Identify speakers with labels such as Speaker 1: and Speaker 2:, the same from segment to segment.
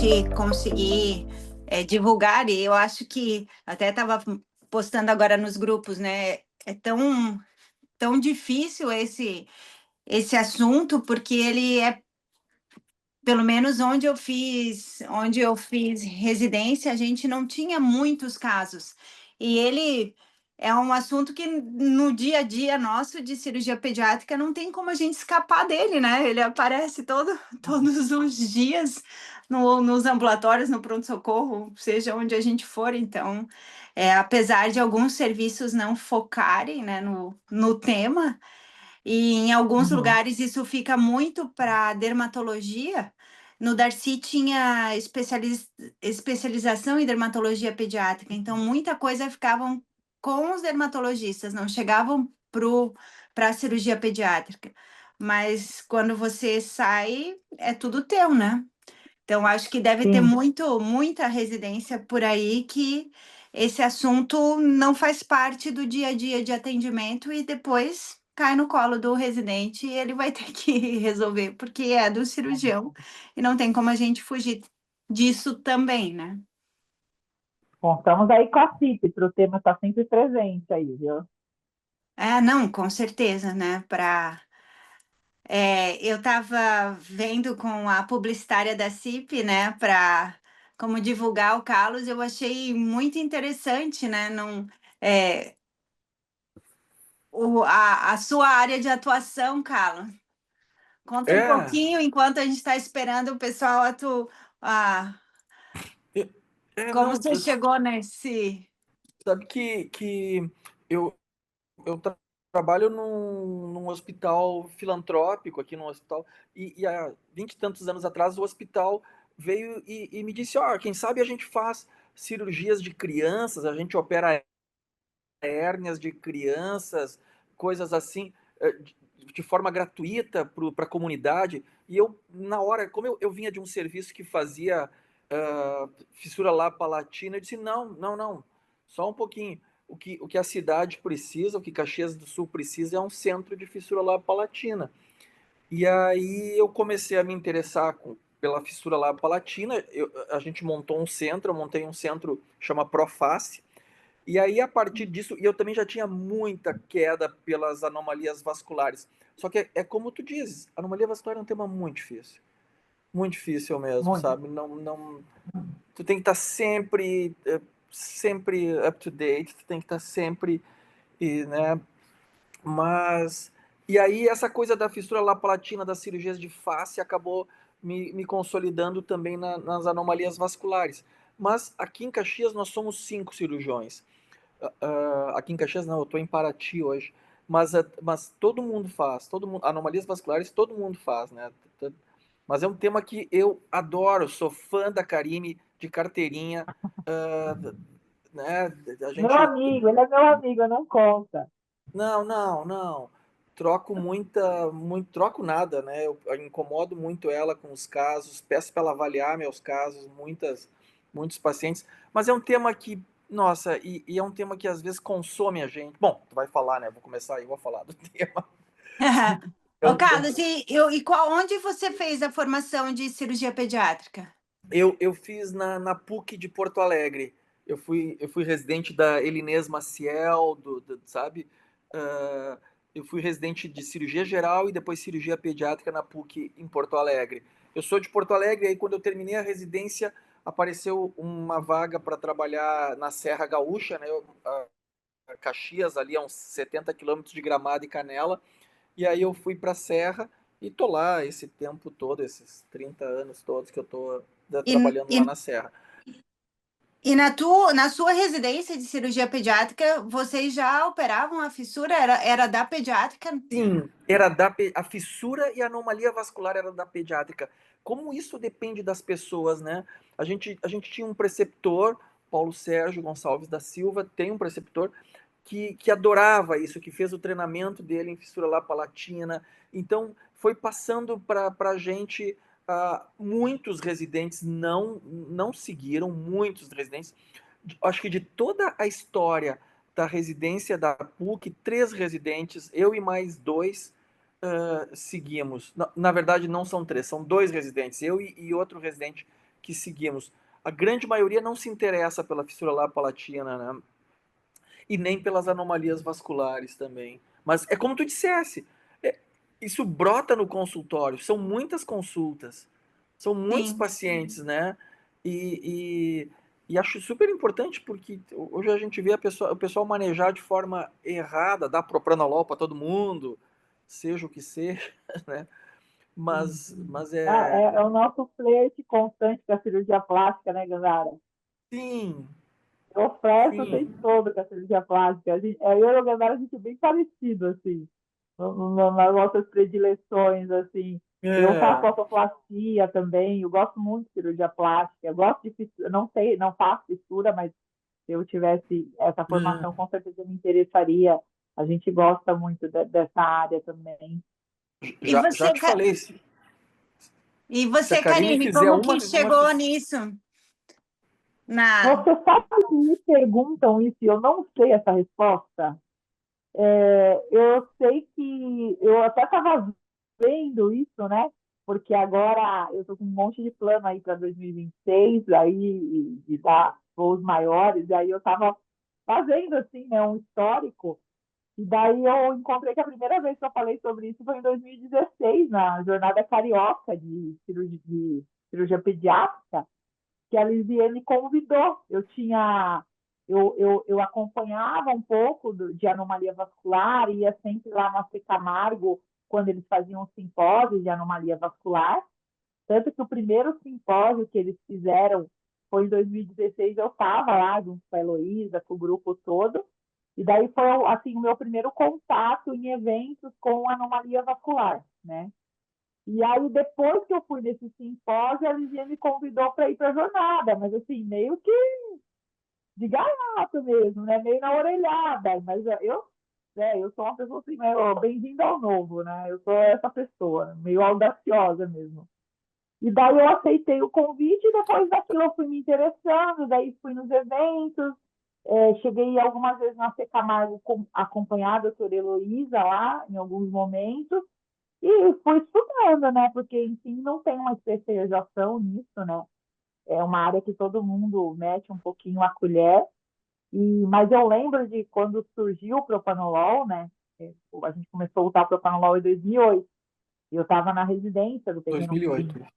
Speaker 1: gente conseguir divulgar, e eu acho que até estava postando agora nos grupos, né? É tão difícil esse assunto, porque ele é, pelo menos onde eu fiz residência, a gente não tinha muitos casos. E ele é um assunto que no dia a dia nosso de cirurgia pediátrica não tem como a gente escapar dele, né? Ele aparece todos os dias nos ambulatórios, no pronto-socorro, seja onde a gente for. Então, apesar de alguns serviços não focarem, né, no tema, e em alguns
Speaker 2: Uhum.
Speaker 1: lugares isso fica muito para dermatologia. No Darcy tinha especialização em dermatologia pediátrica, então muita coisa ficavam com os dermatologistas, não chegavam para a cirurgia pediátrica. Mas quando você sai, é tudo teu, né? Então, acho que deve ter
Speaker 2: Sim,
Speaker 1: muita residência por aí que esse assunto não faz parte do dia a dia de atendimento e depois cai no colo do residente e ele vai ter que resolver, porque é do cirurgião e não tem como a gente fugir disso também, né?
Speaker 2: contamos aí com a CIP, para o tema estar sempre presente aí, viu?
Speaker 1: Não, com certeza, né? Eu estava vendo com a publicitária da CIP, né, para como divulgar o Carlos, eu achei muito interessante, né? Não, é, a sua área de atuação, Carlos. Conta um
Speaker 3: É,
Speaker 1: pouquinho enquanto a gente está esperando o pessoal ah,
Speaker 3: é,
Speaker 1: como
Speaker 3: não,
Speaker 1: você chegou nesse.
Speaker 3: sabe que eu, eu trabalho num hospital filantrópico aqui num hospital, e há 20 e tantos anos atrás o hospital veio e me disse, ó, quem sabe a gente faz cirurgias de crianças, a gente opera hérnias de crianças, coisas assim, de forma gratuita para a comunidade. E eu, na hora, como eu vinha de um serviço que fazia fissura lá palatina, eu disse: não, não, não, só um pouquinho. O que a cidade precisa, o que Caxias do Sul precisa é um centro de fissura lá palatina. E aí eu comecei a me interessar pela fissura lá palatina. A gente montou um centro, eu montei um centro chama Proface, e aí, a partir disso, e eu também já tinha muita queda pelas anomalias vasculares. Só que é como tu dizes, anomalia vascular é um tema muito difícil. Muito difícil mesmo,
Speaker 2: Muito.
Speaker 3: sabe? Não, tu tem que estar sempre up to date, tu tem que estar sempre, né? Mas, e aí essa coisa da fissura lapalatina, das cirurgias de face, acabou me consolidando também nas anomalias vasculares. Mas aqui em Caxias nós somos 5 cirurgiões. Aqui em Caxias não, eu estou em Paraty hoje, mas todo mundo faz, todo mundo, anomalias vasculares todo mundo faz, né? Mas é um tema que eu adoro, sou fã da Karine, de carteirinha, uh, né? A
Speaker 2: Meu
Speaker 3: gente,
Speaker 2: amigo, ele é meu amigo, não conta.
Speaker 3: não, não, não, troco nada, né? Eu incomodo muito ela com os casos, peço para ela avaliar meus casos, muitos pacientes, mas é um tema que, nossa, e é um tema que às vezes consome a gente. Bom, tu vai falar, né? Vou começar aí, vou falar do tema.
Speaker 1: Ô,
Speaker 3: Eu,
Speaker 1: Carlos, onde você fez a formação de cirurgia pediátrica?
Speaker 3: eu fiz na PUC de Porto Alegre. Eu fui residente da Elinês Maciel, sabe? Ah, eu fui residente de cirurgia geral e depois cirurgia pediátrica na PUC em Porto Alegre. Eu sou de Porto Alegre, e aí quando eu terminei a residência, apareceu uma vaga para trabalhar na Serra Gaúcha, né? Caxias, ali a uns 70 quilômetros de Gramado e Canela. E aí eu fui para a Serra e tô lá esse tempo todo, esses 30 anos todos que eu tô
Speaker 1: E,
Speaker 3: trabalhando
Speaker 1: e,
Speaker 3: lá na Serra.
Speaker 1: na sua residência de cirurgia pediátrica, vocês já operavam a fissura? Era da pediátrica?
Speaker 3: Sim, a fissura e a anomalia vascular era da pediátrica. Como isso depende das pessoas, né? A gente tinha um preceptor, Paulo Sérgio Gonçalves da Silva, tem um preceptor que adorava isso, que fez o treinamento dele em fissura lapalatina. Então, foi passando para a gente. Muitos residentes não seguiram, muitos residentes. Acho que de toda a história da residência da PUC, 3 residentes, eu e mais 2, seguimos. Na verdade, não são 3, são 2 residentes, eu e outro residente que seguimos, a grande maioria não se interessa pela fissura lapalatina, né? E nem pelas anomalias vasculares também. Mas é como tu dissesse, é, isso brota no consultório, são muitas consultas, são muitos
Speaker 1: Sim.
Speaker 3: pacientes, né? E, e acho super importante porque hoje a gente vê o pessoal manejar de forma errada, dar propranolol para todo mundo, seja o que seja, né?
Speaker 2: Sim.
Speaker 3: Mas
Speaker 2: É o nosso flerte constante com a cirurgia plástica, né, Gandara?
Speaker 3: sim,
Speaker 2: Eu ofereço o tempo
Speaker 3: sim,
Speaker 2: todo com a cirurgia plástica. Eu e o Gandara, a gente é bem parecido, assim, nas nossas predileções, assim. Eu faço
Speaker 3: é,
Speaker 2: autoplastia também, eu gosto muito de cirurgia plástica, eu gosto de fissura, não sei, não faço fissura, mas se eu tivesse essa formação,
Speaker 3: é.
Speaker 2: com certeza me interessaria. A gente gosta muito dessa área também.
Speaker 1: E
Speaker 3: Já
Speaker 1: você,
Speaker 3: te falei, se
Speaker 1: e
Speaker 3: se a
Speaker 1: você,
Speaker 3: Karine
Speaker 1: Karine,
Speaker 3: fizer
Speaker 1: como que
Speaker 3: uma
Speaker 1: chegou nisso? Na...
Speaker 2: Você sabe que me perguntam isso e eu não sei essa resposta? Eu sei que eu até estava vendo isso, né? Porque agora eu estou com um monte de plano aí para 2026, aí de dar voos maiores, e aí eu estava fazendo assim, né, um histórico, e daí eu encontrei que a primeira vez que eu falei sobre isso foi em 2016, na Jornada Carioca de cirurgia pediátrica, que a Lisiane convidou. Eu acompanhava um pouco de anomalia vascular, ia sempre lá na C. Camargo, quando eles faziam um simpósio de anomalia vascular. Tanto que o primeiro simpósio que eles fizeram foi em 2016, eu estava lá junto com a Heloísa, com o grupo todo, e daí foi assim, o meu primeiro contato em eventos com anomalia vascular, né? E aí, depois que eu fui nesse simpósio, a Ligia me convidou para ir para a jornada, mas assim, meio que de gaiato mesmo, né? Meio na orelhada. Mas eu sou uma pessoa assim, bem-vinda ao novo, né? Eu sou essa pessoa, meio audaciosa mesmo. E daí eu aceitei o convite, e depois daquilo eu fui me interessando, daí fui nos eventos, cheguei algumas vezes na C. Camargo acompanhada por Heloísa lá, em alguns momentos, e fui estudando, né? Porque, enfim, não tem uma especialização nisso, né? É uma área que todo mundo mete um pouquinho a colher. Mas eu lembro de quando surgiu o propanolol, né? A gente começou a usar o propanolol em 2008. E eu estava na residência do terreno clínico.
Speaker 3: 2008.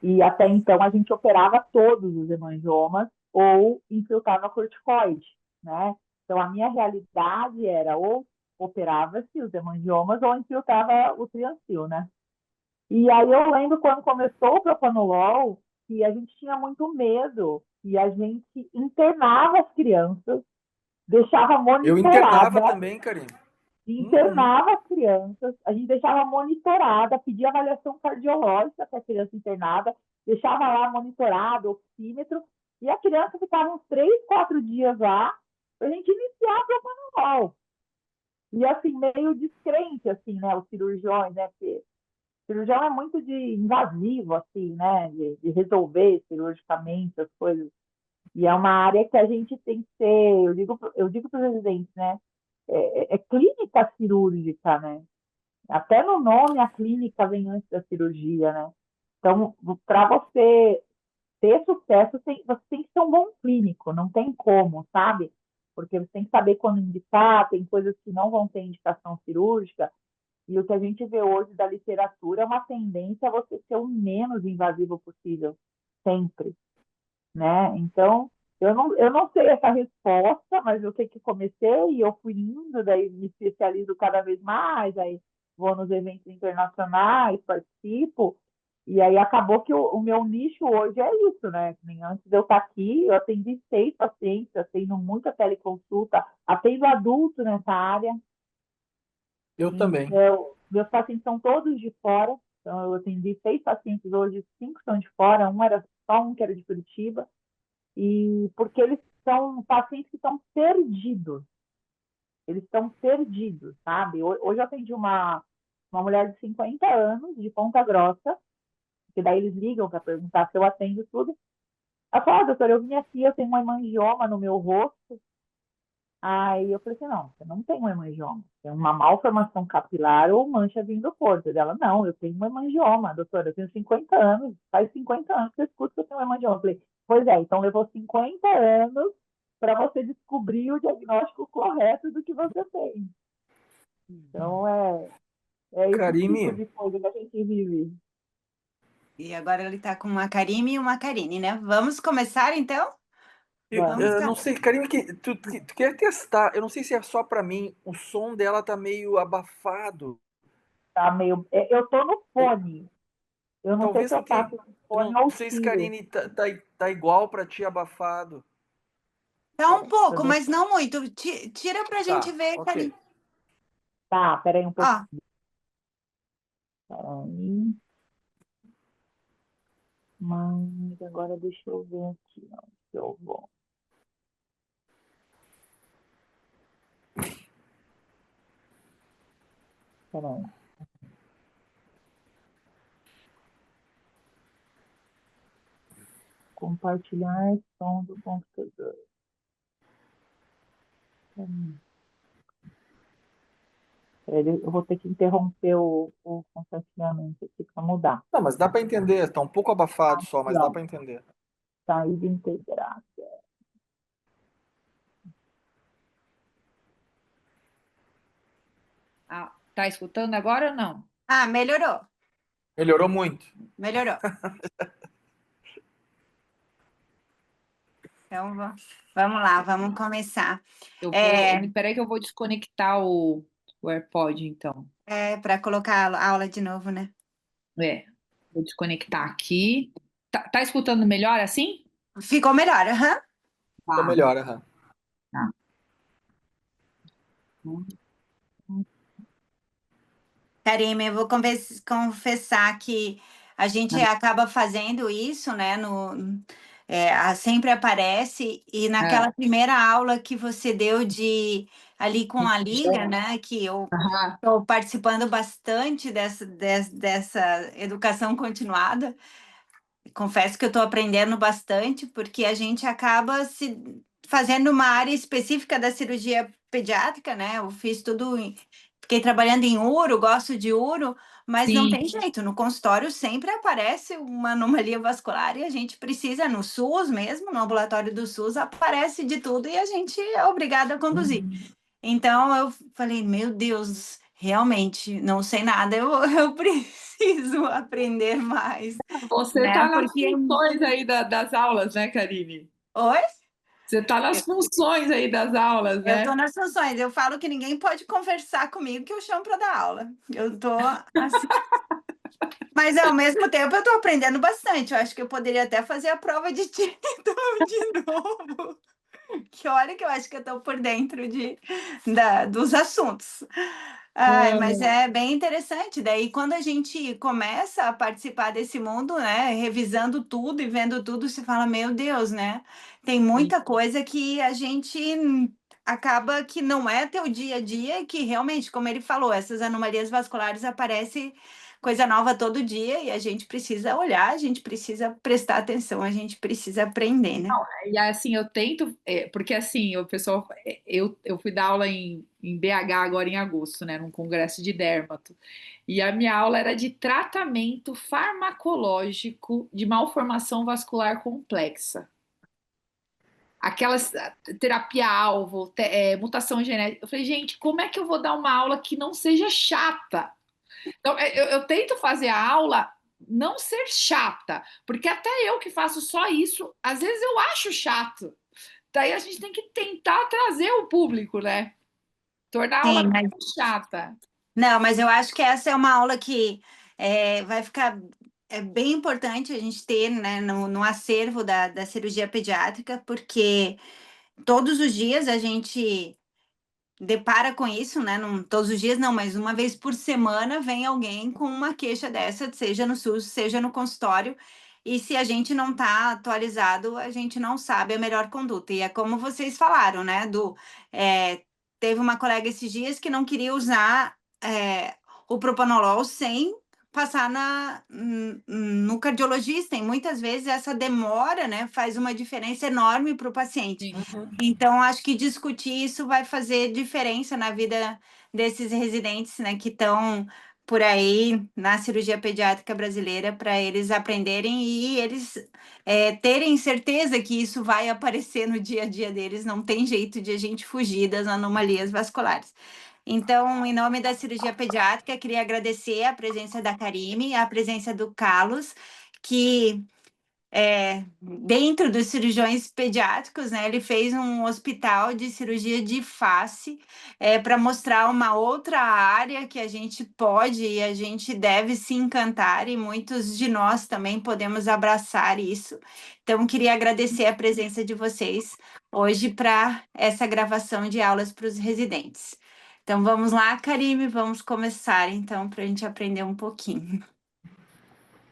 Speaker 2: E até então a gente operava todos os hemangiomas ou infiltrava corticoide, né? Então a minha realidade era ou operava-se os hemangiomas ou infiltrava o triancil, né? E aí eu lembro quando começou o propanolol, que a gente tinha muito medo e a gente internava as crianças, deixava
Speaker 3: Eu internava
Speaker 2: monitorada,
Speaker 3: também, Karine. Uhum.
Speaker 2: internava as crianças, a gente deixava monitorada, pedia avaliação cardiológica para a criança internada, deixava lá monitorado, oxímetro, e a criança ficava uns 3, 4 dias lá para a gente iniciar o propanolol. E assim, meio descrente, assim, né, os cirurgiões, né, porque cirurgião é muito de invasivo, assim, né? De resolver cirurgicamente as coisas. E é uma área que a gente tem que ser, eu digo para os residentes, né? É clínica cirúrgica, né? Até no nome a clínica vem antes da cirurgia, né? Então, para você ter sucesso, você tem que ser um bom clínico, não tem como, sabe? Porque você tem que saber quando indicar, tem coisas que não vão ter indicação cirúrgica, e o que a gente vê hoje da literatura é uma tendência a você ser o menos invasivo possível, sempre, né? Então, eu não sei essa resposta, mas eu sei que comecei e eu fui indo, daí me especializo cada vez mais, aí vou nos eventos internacionais, participo, e aí acabou que o meu nicho hoje é isso, né? Nem antes de eu estar aqui, eu atendi 6 pacientes, atendo muita teleconsulta, atendo adulto nessa área,
Speaker 3: Eu também.
Speaker 2: então, meus pacientes são todos de fora. Então, eu atendi 6 pacientes hoje, 5 são de fora, era só um que era de Curitiba. E porque eles são pacientes que estão perdidos. Eles estão perdidos, sabe? Hoje eu atendi uma mulher de 50 anos, de Ponta Grossa, que daí eles ligam para perguntar se eu atendo tudo. Ela falou, doutora, eu vim aqui, eu tenho uma hemangioma no meu rosto. Aí eu falei assim, não, você não tem um hemangioma, tem uma malformação capilar ou mancha vindo do corpo. Ela, não, eu tenho um hemangioma, doutora, eu tenho 50 anos, faz 50 anos que eu escuto que eu tenho um hemangioma. Eu falei, pois é, então levou 50 anos para você descobrir o diagnóstico correto do que você tem. Então, é esse tipo
Speaker 3: Karime,
Speaker 2: de coisa que a gente vive.
Speaker 1: E agora ele está com uma Karime e uma Karine, né? Vamos começar, então? Vamos
Speaker 2: Vamos,
Speaker 1: lá.
Speaker 3: não sei, Karime, tu quer testar? Eu não sei se é só pra mim, o som dela tá meio abafado.
Speaker 2: tá meio... Eu tô no fone, eu não sei
Speaker 3: Talvez
Speaker 2: se eu
Speaker 3: porque,
Speaker 2: faço no
Speaker 3: eu
Speaker 2: fone
Speaker 3: não
Speaker 2: ou
Speaker 3: sei se
Speaker 2: tiro.
Speaker 3: Karine tá igual pra ti abafado.
Speaker 1: Tá um
Speaker 2: Deixa eu
Speaker 1: pouco,
Speaker 2: ver.
Speaker 1: mas não muito. Tira pra gente
Speaker 3: Tá,
Speaker 1: ver,
Speaker 3: ok.
Speaker 1: Karine.
Speaker 2: Tá, peraí um
Speaker 1: Ó,
Speaker 2: pouquinho. Peraí. Mas agora deixa eu ver aqui onde que eu vou. Peraí. Compartilhar som do computador. Peraí. Eu vou ter que interromper o compartilhamento aqui para mudar.
Speaker 3: Não, mas dá pra entender, tá um pouco abafado só,
Speaker 2: Aqui,
Speaker 3: mas dá
Speaker 2: ó.
Speaker 3: pra entender.
Speaker 2: Saída integrada.
Speaker 4: Ah, tá escutando agora ou não?
Speaker 1: ah, melhorou.
Speaker 3: Melhorou muito.
Speaker 1: Melhorou. Então, vamos lá, vamos começar.
Speaker 4: Eu vou.
Speaker 1: É,
Speaker 4: Peraí que eu vou desconectar o AirPod, então.
Speaker 1: para colocar a aula de novo, né?
Speaker 4: É, vou desconectar aqui. Tá escutando melhor assim?
Speaker 1: Ficou melhor, aham.
Speaker 3: Ficou
Speaker 4: Tá.
Speaker 3: melhor, aham.
Speaker 4: Tá.
Speaker 1: Karime, eu vou confessar que a gente acaba fazendo isso, né? Sempre aparece, e
Speaker 4: É.
Speaker 1: naquela primeira aula que você deu de ali com a Lília, né? Que eu
Speaker 4: Aham.
Speaker 1: estou participando bastante dessa educação continuada. Confesso que eu estou aprendendo bastante, porque a gente acaba se fazendo uma área específica da cirurgia pediátrica, né? Eu fiz tudo, fiquei trabalhando em uro, gosto de uro, mas não
Speaker 4: Sim.
Speaker 1: tem jeito, no consultório sempre aparece uma anomalia vascular e a gente precisa, no SUS mesmo, no ambulatório do SUS, aparece de tudo e a gente é obrigado a conduzir. Então eu falei, meu Deus, realmente não sei nada, eu preciso aprender mais,
Speaker 4: Você
Speaker 1: né?
Speaker 4: tá nas
Speaker 1: Porque,
Speaker 4: funções aí das aulas, né, Karine?
Speaker 1: oi,
Speaker 4: Você tá nas funções aí das aulas,
Speaker 1: eu estou
Speaker 4: né?
Speaker 1: nas funções, eu falo que ninguém pode conversar comigo que eu chamo para dar aula. Eu estou assim. Mas ao mesmo tempo eu estou aprendendo bastante. Eu acho que eu poderia até fazer a prova de título de novo. Que olha que eu acho que eu estou por dentro dos assuntos. Ai, mas
Speaker 4: Ah,
Speaker 1: é bem interessante. Daí, quando a gente começa a participar desse mundo, né, revisando tudo e vendo tudo, se fala, meu Deus, né? Tem
Speaker 4: sim.
Speaker 1: muita coisa que a gente acaba que não é teu dia a dia, e que realmente, como ele falou, essas anomalias vasculares aparecem coisa nova todo dia e a gente precisa olhar, a gente precisa prestar atenção, a gente precisa aprender, né?
Speaker 4: E assim, eu tento, porque assim, o pessoal, eu fui dar aula em BH agora em agosto, né, num congresso de dermato, e a minha aula era de tratamento farmacológico de malformação vascular complexa. Aquelas terapia-alvo, mutação genética. Eu falei, gente, como é que eu vou dar uma aula que não seja chata? Então, eu tento fazer a aula não ser chata, porque até eu que faço só isso, às vezes eu acho chato. Daí a gente tem que tentar trazer o público, né? Tornar a aula
Speaker 1: Sim, mas
Speaker 4: menos chata.
Speaker 1: não, mas eu acho que essa é uma aula que vai ficar bem importante a gente ter, né, no acervo da cirurgia pediátrica, porque todos os dias a gente depara com isso, né? Não, todos os dias não, mas uma vez por semana vem alguém com uma queixa dessa, seja no SUS, seja no consultório, e se a gente não está atualizado, a gente não sabe a melhor conduta. E é como vocês falaram, né? É, teve uma colega esses dias que não queria usar o propanolol sem passar no cardiologista. E muitas vezes essa demora, né, faz uma diferença enorme para o paciente.
Speaker 3: Uhum.
Speaker 1: Então, acho que discutir isso vai fazer diferença na vida desses residentes, né, que estão por aí na cirurgia pediátrica brasileira, para eles aprenderem e eles terem certeza que isso vai aparecer no dia a dia deles. Não tem jeito de a gente fugir das anomalias vasculares. Então, em nome da cirurgia pediátrica, queria agradecer a presença da Karime, a presença do Carlos, que dentro dos cirurgiões pediátricos, né, ele fez um hospital de cirurgia de face para mostrar uma outra área que a gente pode e a gente deve se encantar, e muitos de nós também podemos abraçar isso. Então, queria agradecer a presença de vocês hoje para essa gravação de aulas para os residentes. Então, vamos lá, Karime, vamos começar, então, para a gente aprender um pouquinho.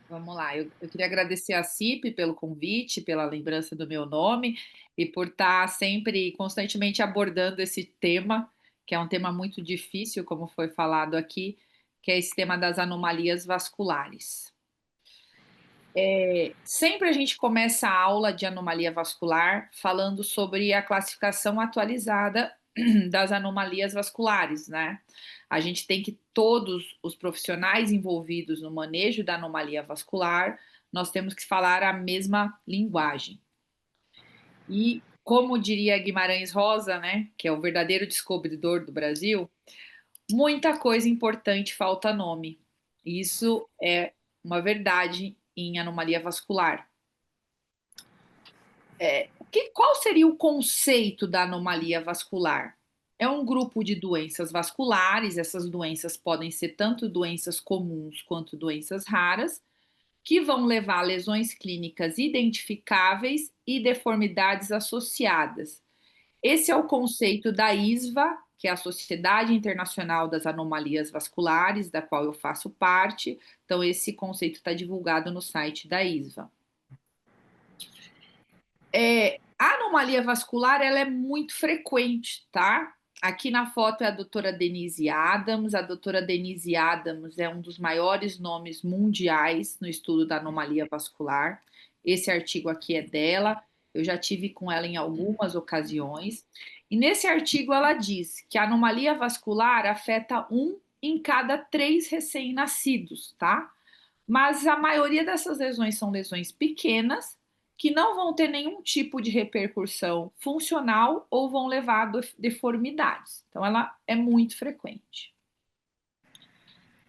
Speaker 4: Vamos lá, eu queria agradecer a CIP pelo convite, pela lembrança do meu nome e por estar sempre, constantemente abordando esse tema, que é um tema muito difícil, como foi falado aqui, que é esse tema das anomalias vasculares. Sempre a gente começa a aula de anomalia vascular falando sobre a classificação atualizada das anomalias vasculares, né? A gente tem que todos os profissionais envolvidos no manejo da anomalia vascular, nós temos que falar a mesma linguagem. E como diria Guimarães Rosa, né, que é o verdadeiro descobridor do Brasil, muita coisa importante falta nome. Isso é uma verdade em anomalia vascular. Qual seria o conceito da anomalia vascular? É um grupo de doenças vasculares, essas doenças podem ser tanto doenças comuns quanto doenças raras, que vão levar a lesões clínicas identificáveis e deformidades associadas. Esse é o conceito da ISVA, que é a Sociedade Internacional das Anomalias Vasculares, da qual eu faço parte. Então, esse conceito está divulgado no site da ISVA. A anomalia vascular ela é muito frequente, tá? Aqui na foto é a doutora Denise Adams. A doutora Denise Adams é um dos maiores nomes mundiais no estudo da anomalia vascular. Esse artigo aqui é dela. Eu já tive com ela em algumas ocasiões. E nesse artigo ela diz que a anomalia vascular afeta 1 em cada 3 recém-nascidos, tá? Mas a maioria dessas lesões são lesões pequenas, que não vão ter nenhum tipo de repercussão funcional ou vão levar a deformidades. Então, ela é muito frequente.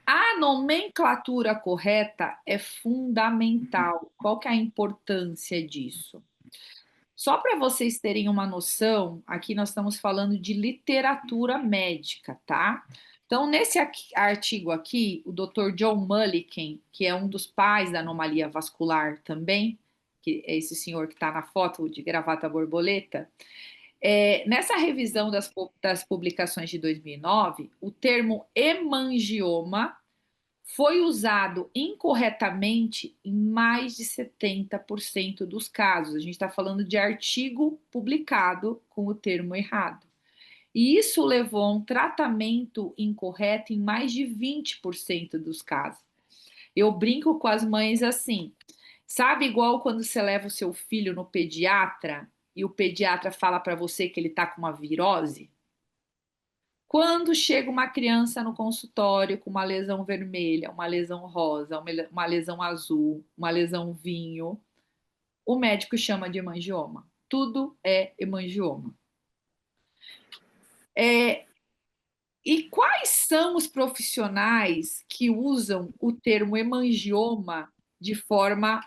Speaker 4: A nomenclatura correta é fundamental. Qual que é a importância disso? Só para vocês terem uma noção, aqui nós estamos falando de literatura médica, tá? Então, nesse artigo aqui, o Dr. John Mulliken, que é um dos pais da anomalia vascular também, que é esse senhor que está na foto de gravata borboleta, nessa revisão das publicações de 2009, o termo hemangioma foi usado incorretamente em mais de 70% dos casos. A gente está falando de artigo publicado com o termo errado. E isso levou a um tratamento incorreto em mais de 20% dos casos. Eu brinco com as mães assim, sabe igual quando você leva o seu filho no pediatra e o pediatra fala para você que ele está com uma virose? Quando chega uma criança no consultório com uma lesão vermelha, uma lesão rosa, uma lesão azul, uma lesão vinho, o médico chama de hemangioma. Tudo é hemangioma. E quais são os profissionais que usam o termo hemangioma de forma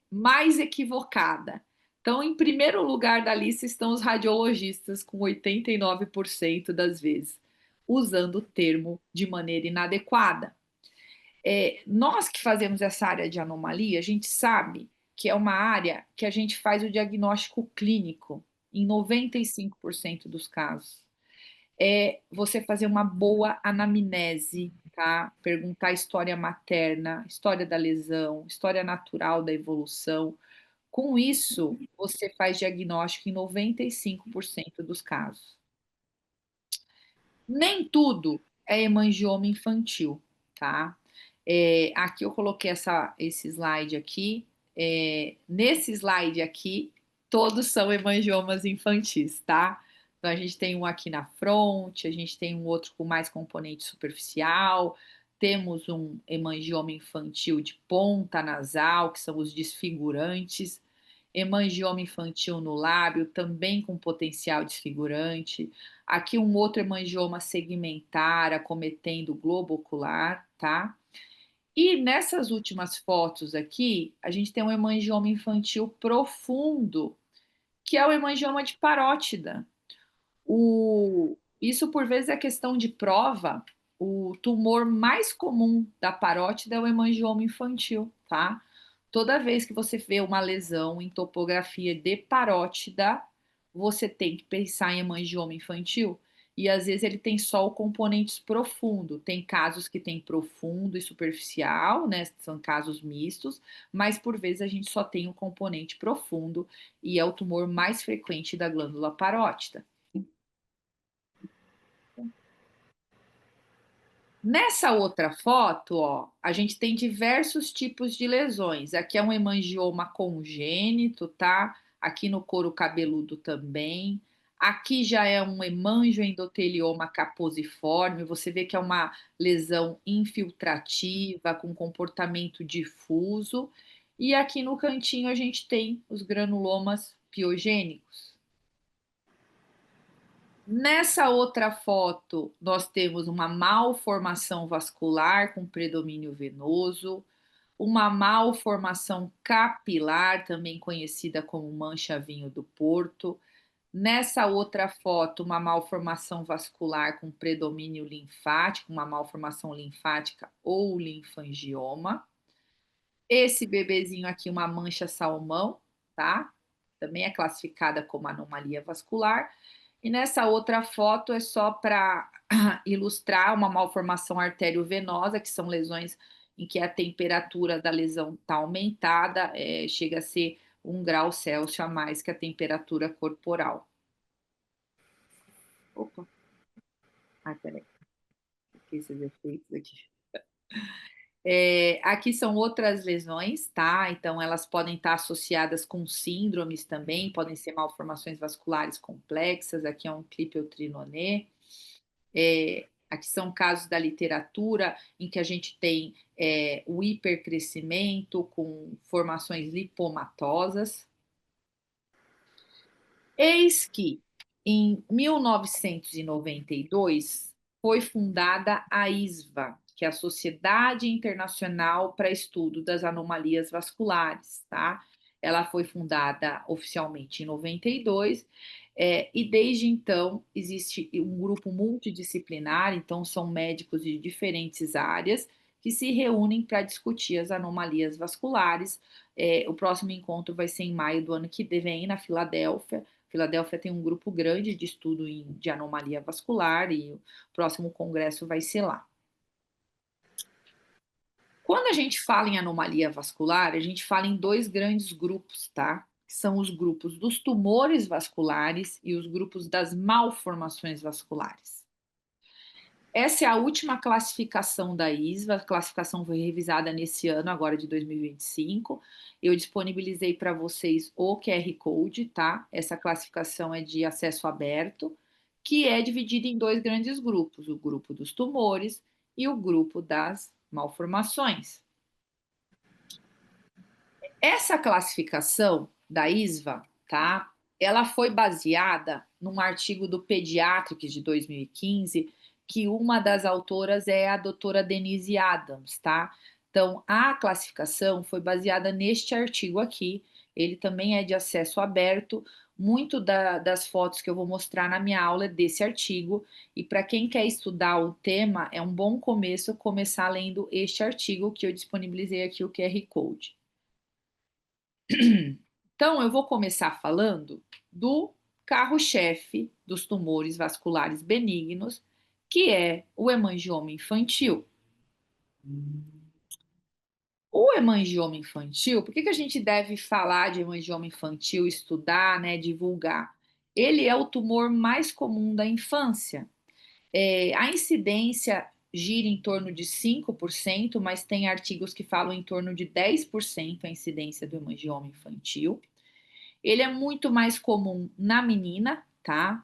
Speaker 4: mais equivocada? Então, em primeiro lugar da lista estão os radiologistas, com 89% das vezes, usando o termo de maneira inadequada. Nós que fazemos essa área de anomalia, a gente sabe que é uma área que a gente faz o diagnóstico clínico em 95% dos casos. Você fazer uma boa anamnese, tá? Perguntar a história materna, história da lesão, história natural da evolução. Com isso, você faz diagnóstico em 95% dos casos. Nem tudo é hemangioma infantil, tá? Aqui eu coloquei esse slide aqui. Nesse slide aqui, todos são hemangiomas infantis, tá? Então, a gente tem um aqui na fronte, a gente tem um outro com mais componente superficial, temos um hemangioma infantil de ponta nasal, que são os desfigurantes, hemangioma infantil no lábio, também com potencial desfigurante. Aqui um outro hemangioma segmentar, acometendo o globo ocular, tá? E nessas últimas fotos aqui, a gente tem um hemangioma infantil profundo, que é o hemangioma de parótida. Isso, por vezes, é questão de prova. O tumor mais comum da parótida é o hemangioma infantil, tá? Toda vez que você vê uma lesão em topografia de parótida, você tem que pensar em hemangioma infantil. E às vezes ele tem só o componente profundo. Tem casos que tem profundo e superficial, né? São casos mistos, mas por vezes a gente só tem o componente profundo e é o tumor mais frequente da glândula parótida. Nessa outra foto, ó, a gente tem diversos tipos de lesões. Aqui é um hemangioma congênito, tá? Aqui no couro cabeludo também. Aqui já é um hemangioendotelioma caposiforme. Você vê que é uma lesão infiltrativa, com comportamento difuso. E aqui no cantinho a gente tem os granulomas piogênicos. Nessa outra foto, nós temos uma malformação vascular com predomínio venoso, uma malformação capilar, também conhecida como mancha-vinho do Porto. Nessa outra foto, uma malformação vascular com predomínio linfático, uma malformação linfática ou linfangioma. Esse bebezinho aqui, uma mancha salmão, tá? Também é classificada como anomalia vascular. E nessa outra foto é só para ilustrar uma malformação arteriovenosa, que são lesões em que a temperatura da lesão está aumentada, chega a ser 1 grau Celsius a mais que a temperatura corporal. Opa! Ai, peraí. Esses efeitos aqui. Aqui são outras lesões, tá? Então, elas podem estar associadas com síndromes também, podem ser malformações vasculares complexas. Aqui é um Klippel-Trenaunay. Aqui são casos da literatura em que a gente tem o hipercrescimento com formações lipomatosas. Eis que, em 1992, foi fundada a ISVA, que é a Sociedade Internacional para Estudo das Anomalias Vasculares, tá? Ela foi fundada oficialmente em 92, e desde então existe um grupo multidisciplinar, então são médicos de diferentes áreas que se reúnem para discutir as anomalias vasculares. O próximo encontro vai ser em maio do ano que vem, na Filadélfia. Filadélfia tem um grupo grande de estudo de anomalia vascular e o próximo congresso vai ser lá. Quando a gente fala em anomalia vascular, a gente fala em 2 grandes grupos, tá? Que são os grupos dos tumores vasculares e os grupos das malformações vasculares. Essa é a última classificação da ISVA, a classificação foi revisada nesse ano, agora de 2025. Eu disponibilizei para vocês o QR Code, tá? Essa classificação é de acesso aberto, que é dividida em 2 grandes grupos, o grupo dos tumores e o grupo das malformações. Essa classificação da ISVA, tá? Ela foi baseada num artigo do Pediatrics de 2015, que uma das autoras é a doutora Denise Adams, tá? Então, a classificação foi baseada neste artigo aqui, ele também é de acesso aberto, muito das fotos que eu vou mostrar na minha aula é desse artigo, e para quem quer estudar o tema, é um bom começo começar lendo este artigo, que eu disponibilizei aqui o QR Code. Então, eu vou começar falando do carro-chefe dos tumores vasculares benignos, que é o hemangioma infantil. O hemangioma infantil, por que a gente deve falar de hemangioma infantil, estudar, né, divulgar? Ele é o tumor mais comum da infância. A incidência gira em torno de 5%, mas tem artigos que falam em torno de 10% a incidência do hemangioma infantil. Ele é muito mais comum na menina, tá?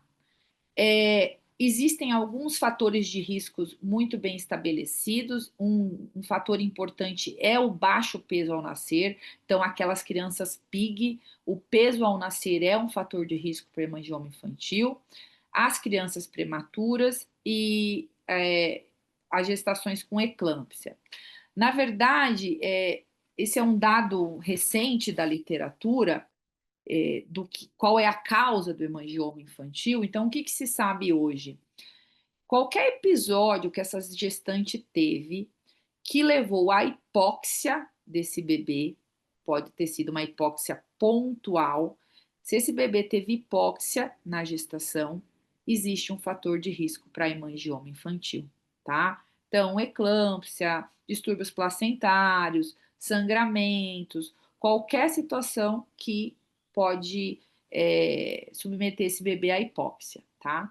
Speaker 4: Existem alguns fatores de riscos muito bem estabelecidos. Um fator importante é o baixo peso ao nascer. Então, aquelas crianças PIG, o peso ao nascer é um fator de risco para hemangioma infantil. As crianças prematuras e as gestações com eclâmpsia. Na verdade, esse é um dado recente da literatura, qual é a causa do hemangioma infantil. Então, o que se sabe hoje? Qualquer episódio que essa gestante teve que levou à hipóxia desse bebê, pode ter sido uma hipóxia pontual. Se esse bebê teve hipóxia na gestação, existe um fator de risco para hemangioma infantil, tá? Então, eclâmpsia, distúrbios placentários, sangramentos, qualquer situação que pode submeter esse bebê à hipóxia, tá?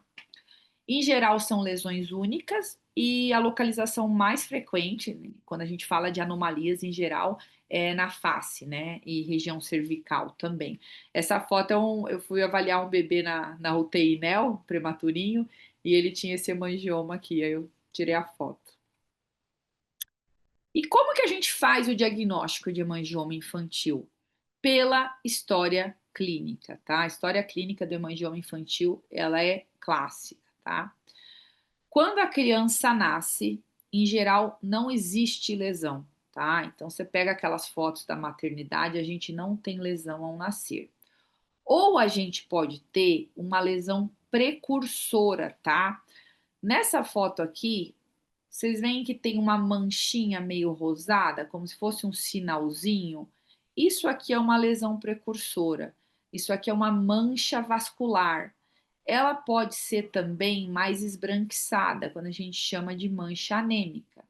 Speaker 4: Em geral, são lesões únicas e a localização mais frequente, né, quando a gente fala de anomalias em geral, é na face, né? E região cervical também. Essa foto eu fui avaliar um bebê na UTI NEL, prematurinho, e ele tinha esse hemangioma aqui, aí eu tirei a foto. E como que a gente faz o diagnóstico de hemangioma infantil? Pela história clínica, tá? A história clínica do hemangioma infantil, ela é clássica, tá? Quando a criança nasce, em geral, não existe lesão, tá? Então, você pega aquelas fotos da maternidade, a gente não tem lesão ao nascer. Ou a gente pode ter uma lesão precursora, tá? Nessa foto aqui, vocês veem que tem uma manchinha meio rosada, como se fosse um sinalzinho. Isso aqui é uma lesão precursora. Isso aqui é uma mancha vascular. Ela pode ser também mais esbranquiçada, quando a gente chama de mancha anêmica.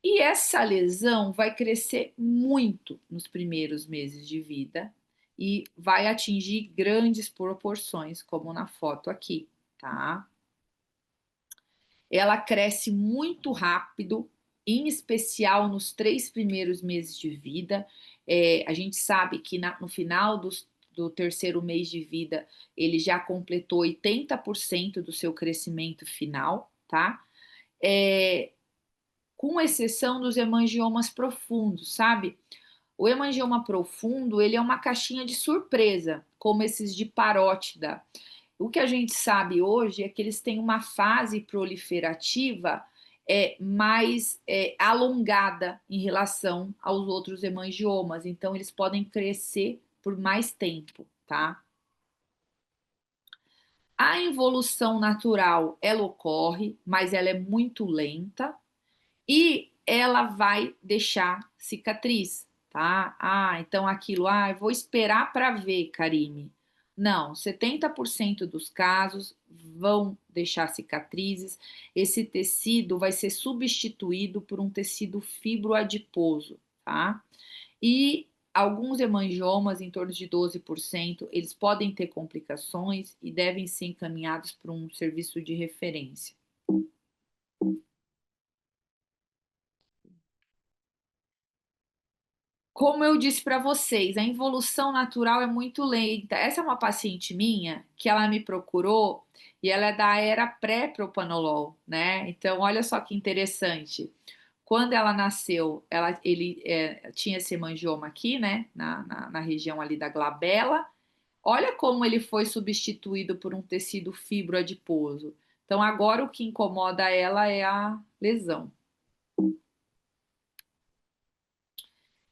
Speaker 4: E essa lesão vai crescer muito nos primeiros meses de vida e vai atingir grandes proporções, como na foto aqui, tá? Ela cresce muito rápido, em especial nos 3 primeiros meses de vida. A gente sabe que no final do terceiro mês de vida, ele já completou 80% do seu crescimento final, tá? Com exceção dos hemangiomas profundos, sabe? O hemangioma profundo, ele é uma caixinha de surpresa, como esses de parótida. O que a gente sabe hoje é que eles têm uma fase proliferativa mais alongada em relação aos outros hemangiomas. Então, eles podem crescer por mais tempo, tá? A involução natural, ela ocorre, mas ela é muito lenta e ela vai deixar cicatriz, tá? Então aquilo, eu vou esperar para ver, Karime. Não, 70% dos casos vão deixar cicatrizes. Esse tecido vai ser substituído por um tecido fibroadiposo, tá? E alguns hemangiomas, em torno de 12%, eles podem ter complicações e devem ser encaminhados para um serviço de referência. Como eu disse para vocês, a involução natural é muito lenta. Essa é uma paciente minha que ela me procurou e ela é da era pré-propanolol, né? Então, olha só que interessante. Quando ela nasceu, ele tinha esse hemangioma aqui, né? Na região ali da glabela. Olha como ele foi substituído por um tecido fibroadiposo. Então, agora o que incomoda ela é a lesão.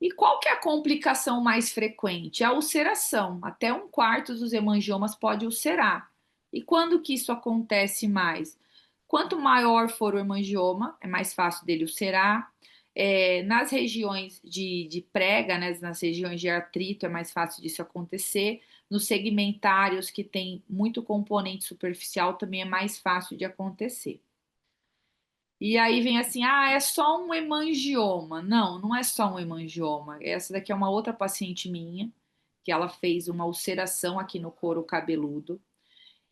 Speaker 4: E qual que é a complicação mais frequente? A ulceração. Até 1/4 dos hemangiomas pode ulcerar. E quando que isso acontece mais? Quanto maior for o hemangioma, é mais fácil dele ulcerar. Nas regiões de prega, né, nas regiões de artrito, é mais fácil disso acontecer. Nos segmentários, que tem muito componente superficial, também é mais fácil de acontecer. E aí vem assim, é só um hemangioma. Não, não é só um hemangioma. Essa daqui é uma outra paciente minha, que ela fez uma ulceração aqui no couro cabeludo.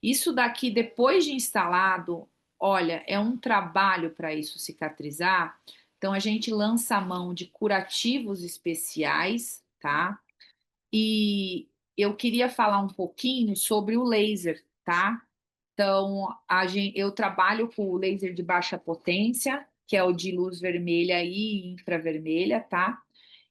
Speaker 4: Isso daqui, depois de instalado, Olha, é um trabalho para isso cicatrizar. Então, a gente lança a mão de curativos especiais, tá? E eu queria falar um pouquinho sobre o laser, tá? Então, eu trabalho com o laser de baixa potência, que é o de luz vermelha e infravermelha, tá?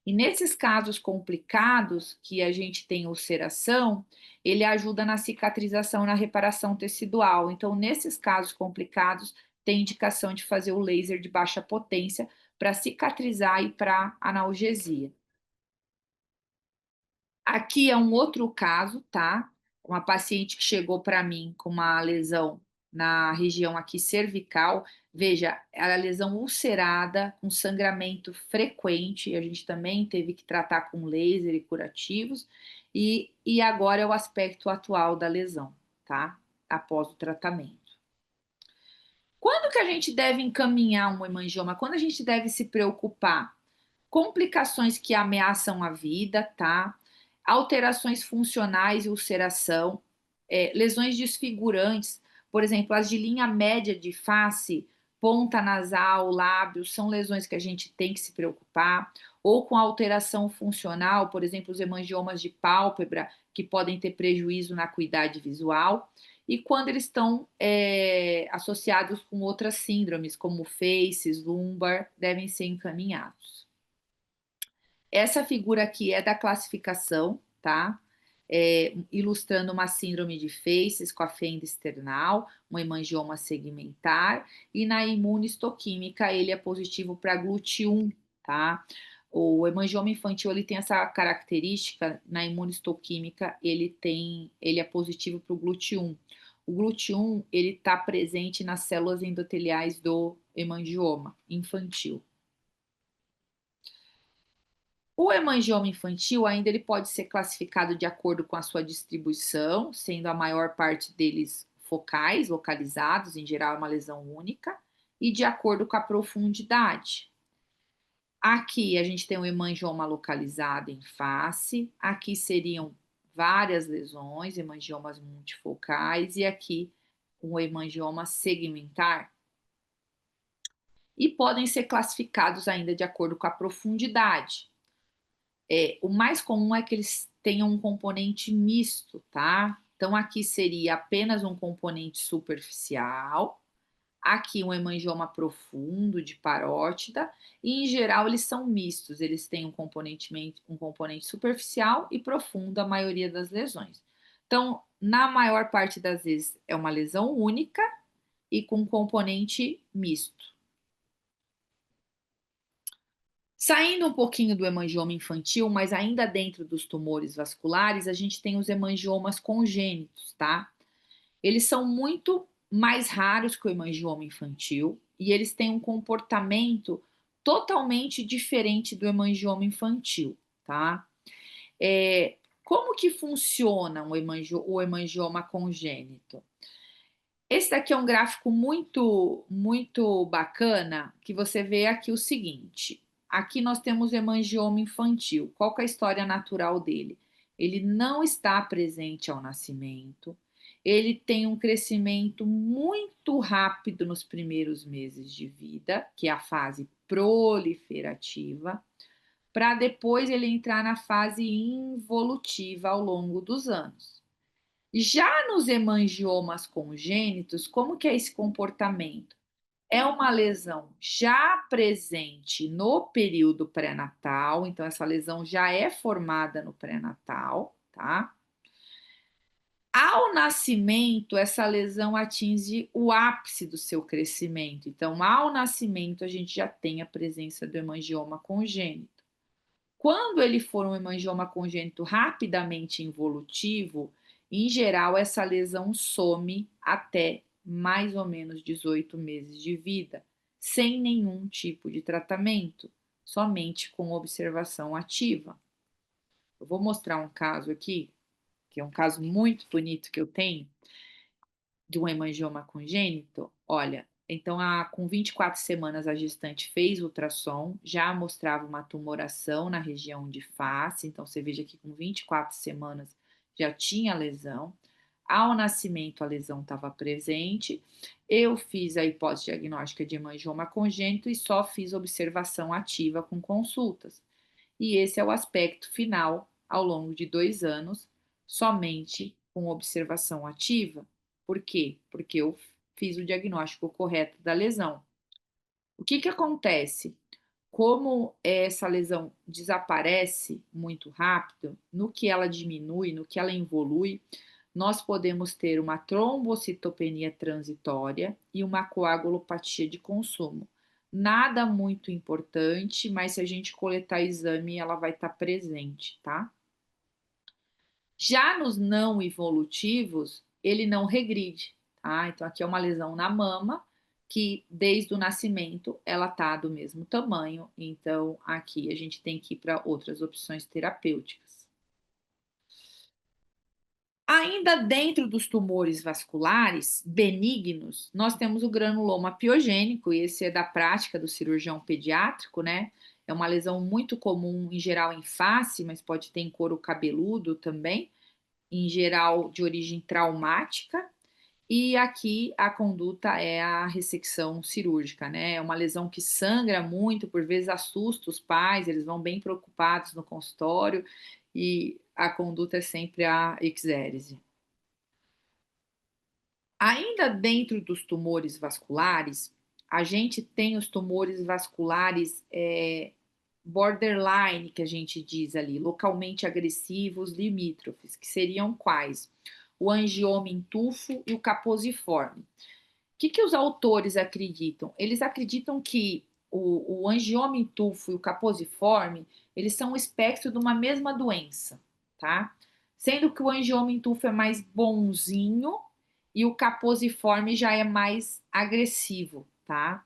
Speaker 4: E nesses casos complicados, que a gente tem ulceração, ele ajuda na cicatrização, na reparação tecidual. Então, nesses casos complicados, tem indicação de fazer o laser de baixa potência para cicatrizar e para analgesia. Aqui é um outro caso, tá? Uma paciente que chegou para mim com uma lesão na região aqui cervical. Veja, a lesão ulcerada, com sangramento frequente. A gente também teve que tratar com laser e curativos. E agora é o aspecto atual da lesão, tá? Após o tratamento. Quando que a gente deve encaminhar um hemangioma? Quando a gente deve se preocupar? Complicações que ameaçam a vida, tá? Alterações funcionais e ulceração, lesões desfigurantes, por exemplo, as de linha média de face, ponta nasal, lábios, são lesões que a gente tem que se preocupar, ou com alteração funcional, por exemplo, os hemangiomas de pálpebra, que podem ter prejuízo na acuidade visual, e quando eles estão associados com outras síndromes, como faces, lumbar, devem ser encaminhados. Essa figura aqui é da classificação, tá? Ilustrando uma síndrome de Faces com a fenda external, um hemangioma segmentar, e na imunistoquímica ele é positivo para GLUT1, tá? O hemangioma infantil ele tem essa característica, na imunistoquímica ele é positivo para o GLUT1. O GLUT1 ele está presente nas células endoteliais do hemangioma infantil. O hemangioma infantil ainda ele pode ser classificado de acordo com a sua distribuição, sendo a maior parte deles focais, localizados, em geral é uma lesão única, e de acordo com a profundidade. Aqui a gente tem o hemangioma localizado em face, aqui seriam várias lesões, hemangiomas multifocais, e aqui um hemangioma segmentar. E podem ser classificados ainda de acordo com a profundidade. O mais comum é que eles tenham um componente misto, tá? Então, aqui seria apenas um componente superficial, aqui um hemangioma profundo de parótida, e em geral eles são mistos, eles têm um componente superficial e profundo, a maioria das lesões. Então, na maior parte das vezes, é uma lesão única e com componente misto. Saindo um pouquinho do hemangioma infantil, mas ainda dentro dos tumores vasculares, a gente tem os hemangiomas congênitos, tá? Eles são muito mais raros que o hemangioma infantil e eles têm um comportamento totalmente diferente do hemangioma infantil, tá? Como que funciona o hemangioma congênito? Esse daqui é um gráfico muito, muito bacana, que você vê aqui o seguinte. Aqui nós temos o hemangioma infantil. Qual que é a história natural dele? Ele não está presente ao nascimento. Ele tem um crescimento muito rápido nos primeiros meses de vida, que é a fase proliferativa, para depois ele entrar na fase involutiva ao longo dos anos. Já nos hemangiomas congênitos, como que é esse comportamento? É uma lesão já presente no período pré-natal, então essa lesão já é formada no pré-natal, tá? Ao nascimento, essa lesão atinge o ápice do seu crescimento. Então, ao nascimento, a gente já tem a presença do hemangioma congênito. Quando ele for um hemangioma congênito rapidamente involutivo, em geral, essa lesão some até mais ou menos 18 meses de vida, sem nenhum tipo de tratamento, somente com observação ativa. Eu vou mostrar um caso aqui, que é um caso muito bonito que eu tenho, de um hemangioma congênito. Olha, então, com 24 semanas, a gestante fez ultrassom, já mostrava uma tumoração na região de face. Então, você veja que com 24 semanas já tinha lesão. Ao nascimento, a lesão estava presente. Eu fiz a hipótese diagnóstica de hemangioma congênito e só fiz observação ativa com consultas. E esse é o aspecto final, ao longo de 2 anos, somente com observação ativa. Por quê? Porque eu fiz o diagnóstico correto da lesão. O que acontece? Como essa lesão desaparece muito rápido, no que ela diminui, no que ela evolui, nós podemos ter uma trombocitopenia transitória e uma coagulopatia de consumo. Nada muito importante, mas se a gente coletar exame, ela vai estar presente, tá? Já nos não evolutivos, ele não regride, tá? Então, aqui é uma lesão na mama, que desde o nascimento ela tá do mesmo tamanho, então aqui a gente tem que ir para outras opções terapêuticas. Ainda dentro dos tumores vasculares benignos, nós temos o granuloma piogênico, e esse é da prática do cirurgião pediátrico, né? É uma lesão muito comum, em geral, em face, mas pode ter em couro cabeludo também, em geral de origem traumática. E aqui a conduta é a ressecção cirúrgica, né? É uma lesão que sangra muito, por vezes assusta os pais, eles vão bem preocupados no consultório, e a conduta é sempre a exérese. Ainda dentro dos tumores vasculares, a gente tem os tumores vasculares borderline, que a gente diz ali, localmente agressivos, limítrofes, que seriam quais? O angioma em tufo e o caposiforme. O que os autores acreditam? Eles acreditam que o angioma em tufo e o caposiforme, eles são um espectro de uma mesma doença, tá? Sendo que o angioma em tufo é mais bonzinho e o caposiforme já é mais agressivo, tá?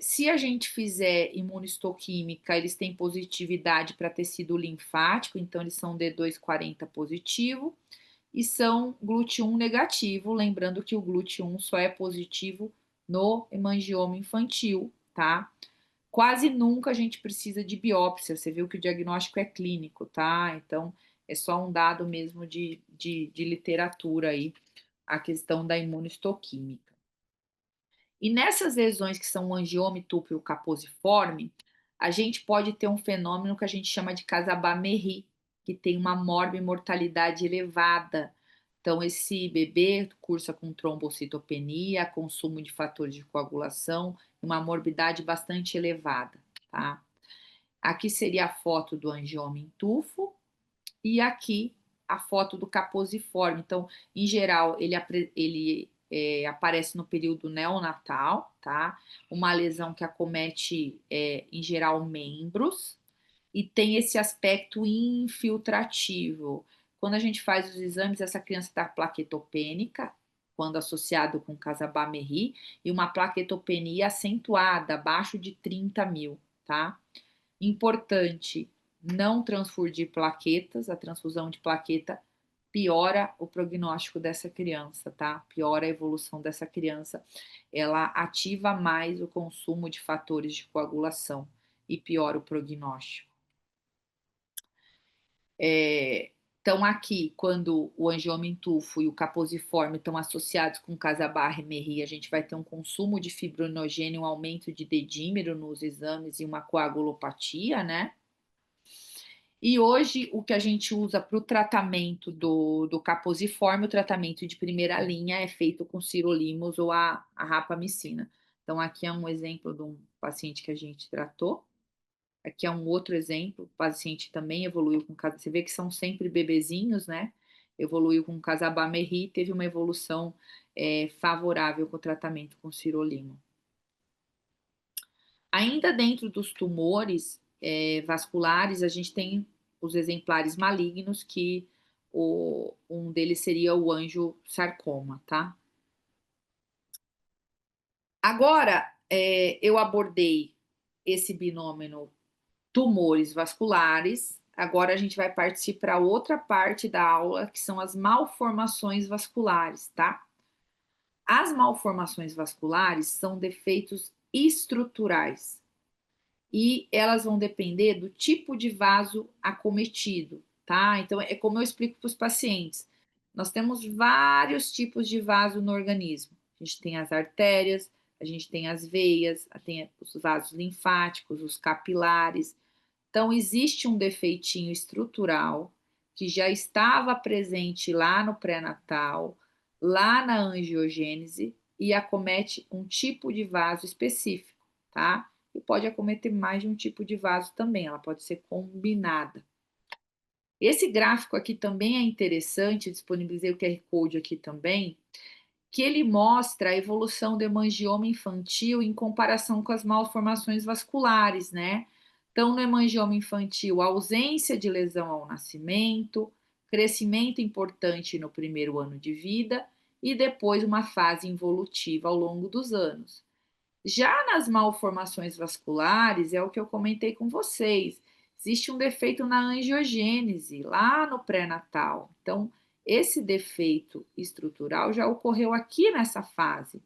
Speaker 4: Se a gente fizer imunistoquímica, eles têm positividade para tecido linfático, então eles são D240 positivo e são GLUT1 negativo, lembrando que o GLUT1 só é positivo no hemangioma infantil, tá? Quase nunca a gente precisa de biópsia, você viu que o diagnóstico é clínico, tá? Então, é só um dado mesmo de literatura aí, a questão da imunistoquímica. E nessas lesões que são o angioma e tupio caposiforme, a gente pode ter um fenômeno que a gente chama de Casabas-Merry, que tem uma morbimortalidade elevada. Então, esse bebê cursa com trombocitopenia, consumo de fatores de coagulação, uma morbidade bastante elevada, tá? Aqui seria a foto do angioma em tufo e aqui a foto do caposiforme. Então, em geral, ele aparece no período neonatal, tá? Uma lesão que acomete, em geral, membros e tem esse aspecto infiltrativo. Quando a gente faz os exames, essa criança está plaquetopênica, quando associado com Casabas-Merry, e uma plaquetopenia acentuada, abaixo de 30.000, tá? Importante não transfundir plaquetas, a transfusão de plaqueta piora o prognóstico dessa criança, tá? Piora a evolução dessa criança. Ela ativa mais o consumo de fatores de coagulação e piora o prognóstico. Então, aqui, quando o angioma em tufo e o caposiforme estão associados com Casabas-Merry, a gente vai ter um consumo de fibrinogênio, um aumento de dedímero nos exames e uma coagulopatia, né? E hoje, o que a gente usa para o tratamento do caposiforme, o tratamento de primeira linha é feito com sirolimus ou a rapamicina. Então, aqui é um exemplo de um paciente que a gente tratou. Aqui é um outro exemplo, o paciente também evoluiu com... Você vê que são sempre bebezinhos, né? Evoluiu com Casabas-Merry, teve uma evolução favorável com o tratamento com sirolimo. Ainda dentro dos tumores vasculares, a gente tem os exemplares malignos, que um deles seria o angiosarcoma, tá? Agora, eu abordei esse binômio tumores vasculares. Agora a gente vai partir para outra parte da aula, que são as malformações vasculares, tá? As malformações vasculares são defeitos estruturais e elas vão depender do tipo de vaso acometido, tá? Então, é como eu explico para os pacientes. nós temos vários tipos de vaso no organismo. A gente tem as artérias, a gente tem as veias, tem os vasos linfáticos, os capilares. Então, existe um defeitinho estrutural que já estava presente lá no pré-natal, lá na angiogênese, e acomete um tipo de vaso específico, tá? E pode acometer mais de um tipo de vaso também, ela pode ser combinada. Esse gráfico aqui também é interessante, disponibilizei o QR Code aqui também, que ele mostra a evolução do hemangioma infantil em comparação com as malformações vasculares, né? Então, no hemangioma infantil, ausência de lesão ao nascimento, crescimento importante no primeiro ano de vida e depois uma fase involutiva ao longo dos anos. Já nas malformações vasculares, é o que eu comentei com vocês, existe um defeito na angiogênese, lá no pré-natal. Então, esse defeito estrutural já ocorreu aqui nessa fase.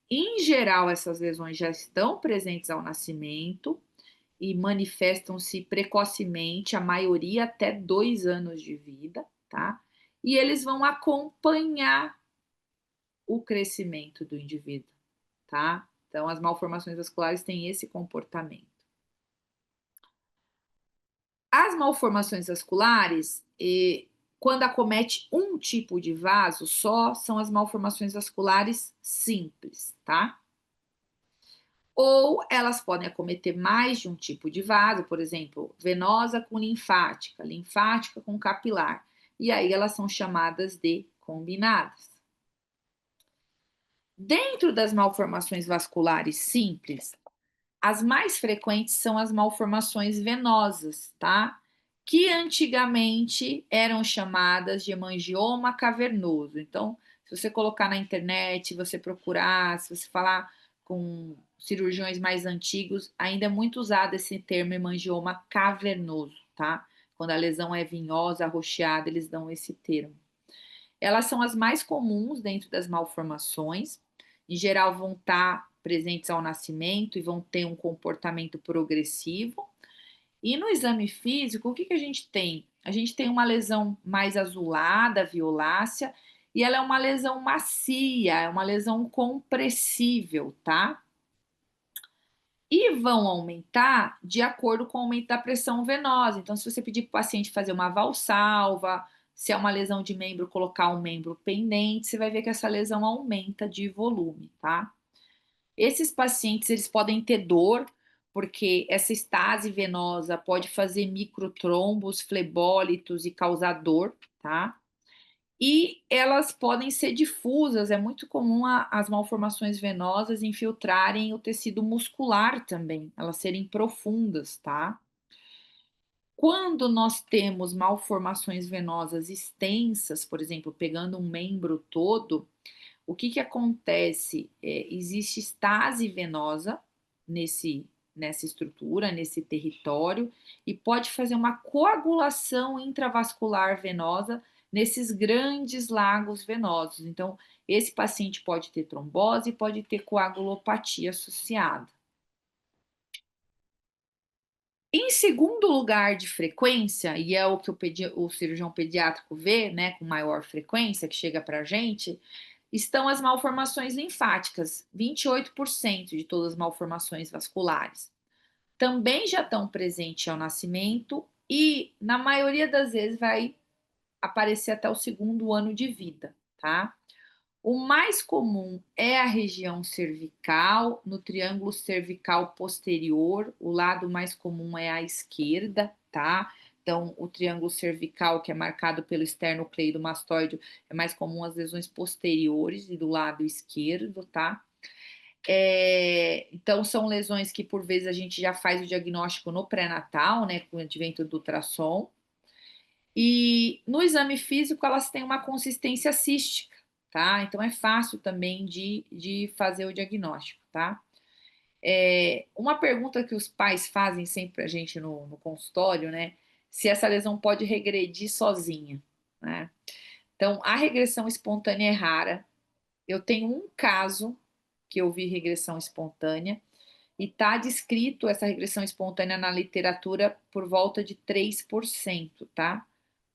Speaker 4: Em geral, essas lesões já estão presentes ao nascimento e manifestam-se precocemente, a maioria até 2 anos de vida, tá? E eles vão acompanhar o crescimento do indivíduo, tá? Então, as malformações vasculares têm esse comportamento. As malformações vasculares, quando acomete um tipo de vaso só, são as malformações vasculares simples, tá? Ou elas podem acometer mais de um tipo de vaso, por exemplo, venosa com linfática, linfática com capilar. E aí elas são chamadas de combinadas. Dentro das malformações vasculares simples, as mais frequentes são as malformações venosas, tá? Que antigamente eram chamadas de hemangioma cavernoso. Então, se você colocar na internet, você procurar, se você falar com cirurgiões mais antigos, ainda é muito usado esse termo hemangioma cavernoso, tá? Quando a lesão é vinhosa, arroxeada, eles dão esse termo. Elas são as mais comuns dentro das malformações. Em geral, vão estar presentes ao nascimento e vão ter um comportamento progressivo. E no exame físico, o que a gente tem? A gente tem uma lesão mais azulada, violácea, e ela é uma lesão macia, é uma lesão compressível, tá? E vão aumentar de acordo com o aumento da pressão venosa. Então, se você pedir para o paciente fazer uma valsalva, se é uma lesão de membro, colocar um membro pendente, você vai ver que essa lesão aumenta de volume, tá? Esses pacientes, eles podem ter dor, porque essa estase venosa pode fazer microtrombos, flebólitos e causar dor, tá? E elas podem ser difusas, é muito comum as malformações venosas infiltrarem o tecido muscular também, elas serem profundas, tá? Quando nós temos malformações venosas extensas, por exemplo, pegando um membro todo, o que acontece? Existe estase venosa nessa estrutura, nesse território, e pode fazer uma coagulação intravascular venosa nesses grandes lagos venosos. Então, esse paciente pode ter trombose e pode ter coagulopatia associada. Em segundo lugar de frequência, e é o que o cirurgião pediátrico vê, né, com maior frequência, que chega para a gente, estão as malformações linfáticas, 28% de todas as malformações vasculares. Também já estão presentes ao nascimento e, na maioria das vezes, vai aparecer até o 2º ano de vida, tá? O mais comum é a região cervical, no triângulo cervical posterior, o lado mais comum é a esquerda, tá? Então, o triângulo cervical, que é marcado pelo esternocleidomastoide, é mais comum as lesões posteriores e do lado esquerdo, tá? Então, são lesões que, por vezes, a gente já faz o diagnóstico no pré-natal, né, com o advento do ultrassom. E no exame físico, elas têm uma consistência cística, tá? Então, é fácil também de fazer o diagnóstico, tá? Uma pergunta que os pais fazem sempre pra gente no consultório, né? Se essa lesão pode regredir sozinha, né? Então, a regressão espontânea é rara. Eu tenho um caso que eu vi regressão espontânea e está descrito essa regressão espontânea na literatura por volta de 3%, tá?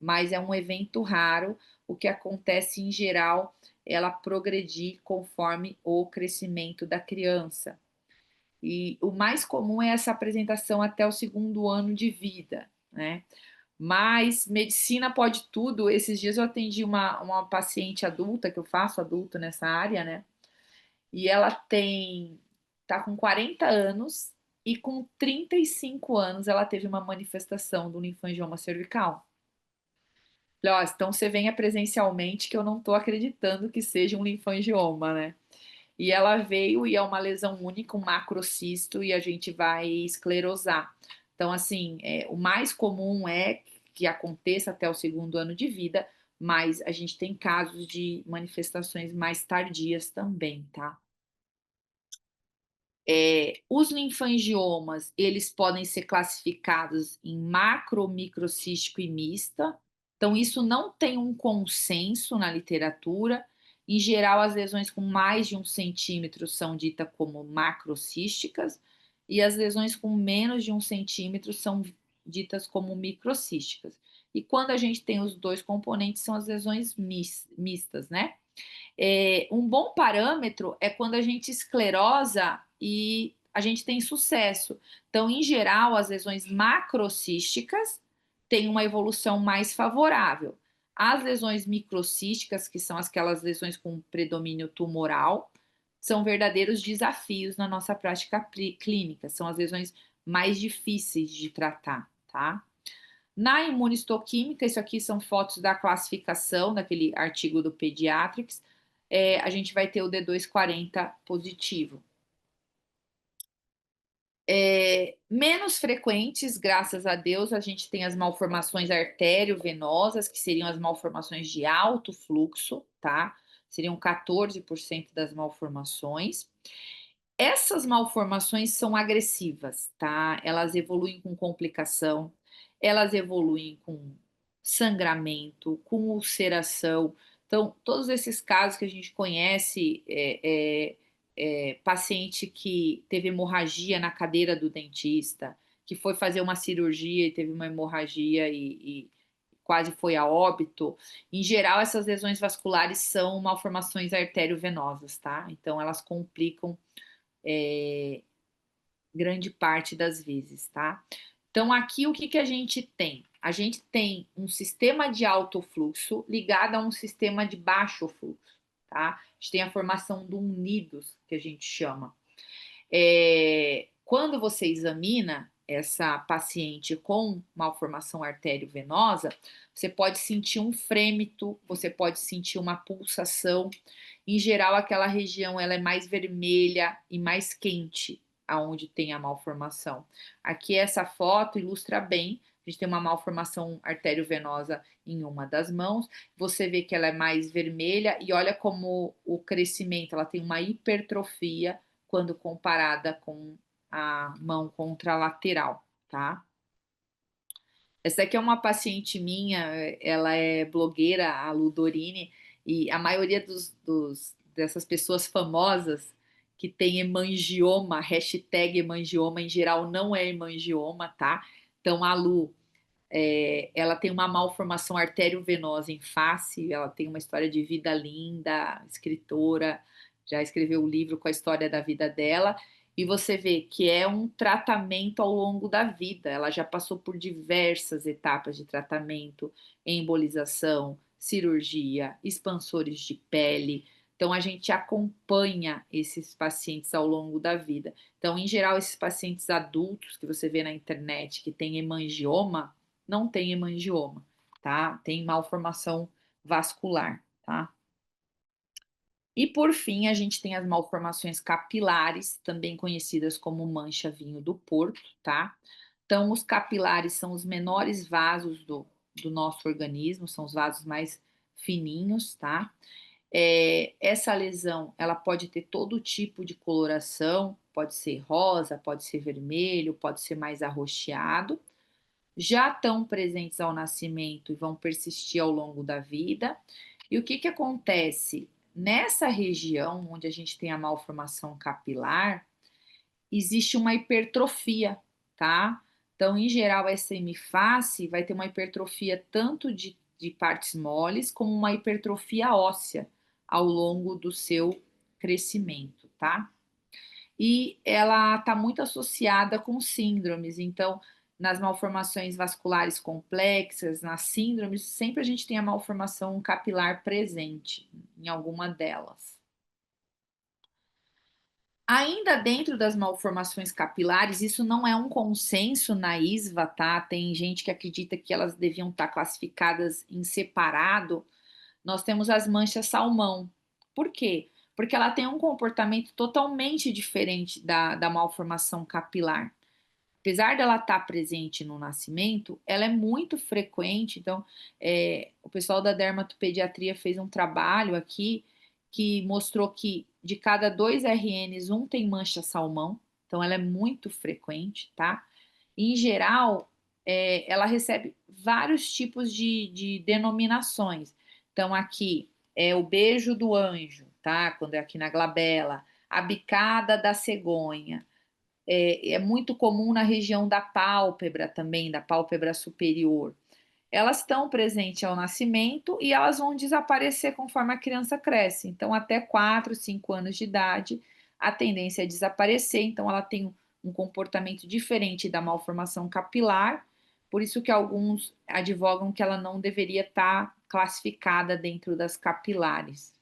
Speaker 4: Mas é um evento raro. o que acontece em geral, ela progredir conforme o crescimento da criança. E o mais comum é essa apresentação até o 2º ano de vida, né? Mas medicina pode tudo. Esses dias eu atendi uma paciente adulta, que eu faço adulto nessa área, né? E ela tá com 40 anos e com 35 anos ela teve uma manifestação do linfangioma cervical. Falei, ó, então você venha presencialmente que eu não tô acreditando que seja um linfangioma, né? E ela veio e é uma lesão única, um macrocisto, e a gente vai esclerosar. Então, assim, o mais comum é que aconteça até o 2º ano de vida, mas a gente tem casos de manifestações mais tardias também, tá? Os linfangiomas, eles podem ser classificados em macro, microcístico e mista. Então, isso não tem um consenso na literatura. Em geral, as lesões com mais de 1 centímetro são ditas como macrocísticas e as lesões com menos de 1 centímetro são ditas como microcísticas. E quando a gente tem os dois componentes, são as lesões mistas, né? Um bom parâmetro é quando a gente esclerosa e a gente tem sucesso. Então, em geral, as lesões macrocísticas têm uma evolução mais favorável. As lesões microcísticas, que são aquelas lesões com predomínio tumoral, são verdadeiros desafios na nossa prática clínica. São as lesões mais difíceis de tratar, tá? Na imunistoquímica, isso aqui são fotos da classificação, daquele artigo do Pediatrics, a gente vai ter o D240 positivo. Menos frequentes, graças a Deus, a gente tem as malformações artériovenosas, que seriam as malformações de alto fluxo, tá? Seriam 14% das malformações. Essas malformações são agressivas, tá? Elas evoluem com complicação, elas evoluem com sangramento, com ulceração. Então, todos esses casos que a gente conhece, paciente que teve hemorragia na cadeira do dentista, que foi fazer uma cirurgia e teve uma hemorragia e quase foi a óbito. Em geral, essas lesões vasculares são malformações arteriovenosas, tá? Então, elas complicam grande parte das vezes, tá? Então, aqui o que a gente tem? A gente tem um sistema de alto fluxo ligado a um sistema de baixo fluxo, tá? A gente tem a formação de unidos, que a gente chama. Quando você examina essa paciente com malformação arteriovenosa, você pode sentir um frêmito, você pode sentir uma pulsação. Em geral, aquela região ela é mais vermelha e mais quente, aonde tem a malformação. Aqui essa foto ilustra bem. A gente tem uma malformação arteriovenosa em uma das mãos. Você vê que ela é mais vermelha e olha como o crescimento, ela tem uma hipertrofia quando comparada com a mão contralateral, tá? Essa aqui é uma paciente minha, ela é blogueira, a Ludorini, e a maioria dessas pessoas famosas que tem hemangioma, hashtag hemangioma, em geral não é hemangioma, tá? Então, a Lu, ela tem uma malformação arteriovenosa em face, ela tem uma história de vida linda, escritora, já escreveu o livro com a história da vida dela, e você vê que é um tratamento ao longo da vida, ela já passou por diversas etapas de tratamento, embolização, cirurgia, expansores de pele, então a gente acompanha esses pacientes ao longo da vida. Então, em geral, esses pacientes adultos que você vê na internet que têm hemangioma, não tem hemangioma, tá? Tem malformação vascular, tá? E por fim, a gente tem as malformações capilares, também conhecidas como mancha-vinho do Porto, tá? Então, os capilares são os menores vasos do nosso organismo, são os vasos mais fininhos, tá? Essa lesão, ela pode ter todo tipo de coloração, pode ser rosa, pode ser vermelho, pode ser mais arroxeado. Já estão presentes ao nascimento e vão persistir ao longo da vida. E o que acontece? Nessa região onde a gente tem a malformação capilar, existe uma hipertrofia, tá? Então, em geral, essa hemiface vai ter uma hipertrofia tanto de de partes moles, como uma hipertrofia óssea ao longo do seu crescimento, tá? E ela está muito associada com síndromes, então, nas malformações vasculares complexas, nas síndromes, sempre a gente tem a malformação capilar presente em alguma delas. Ainda dentro das malformações capilares, isso não é um consenso na ISVA, tá? Tem gente que acredita que elas deviam estar classificadas em separado. Nós temos as manchas salmão. Por quê? Porque ela tem um comportamento totalmente diferente da malformação capilar. Apesar dela estar presente no nascimento, ela é muito frequente. Então, o pessoal da dermatopediatria fez um trabalho aqui que mostrou que de cada 2 RNs, um tem mancha salmão. Então, ela é muito frequente, tá? Em geral, ela recebe vários tipos de denominações. Então, aqui é o beijo do anjo, tá? Quando é aqui na glabela, a bicada da cegonha. É muito comum na região da pálpebra também, da pálpebra superior. Elas estão presentes ao nascimento e elas vão desaparecer conforme a criança cresce. Então, até 4, 5 anos de idade, a tendência é desaparecer. Então, ela tem um comportamento diferente da malformação capilar, por isso que alguns advogam que ela não deveria estar classificada dentro das capilares.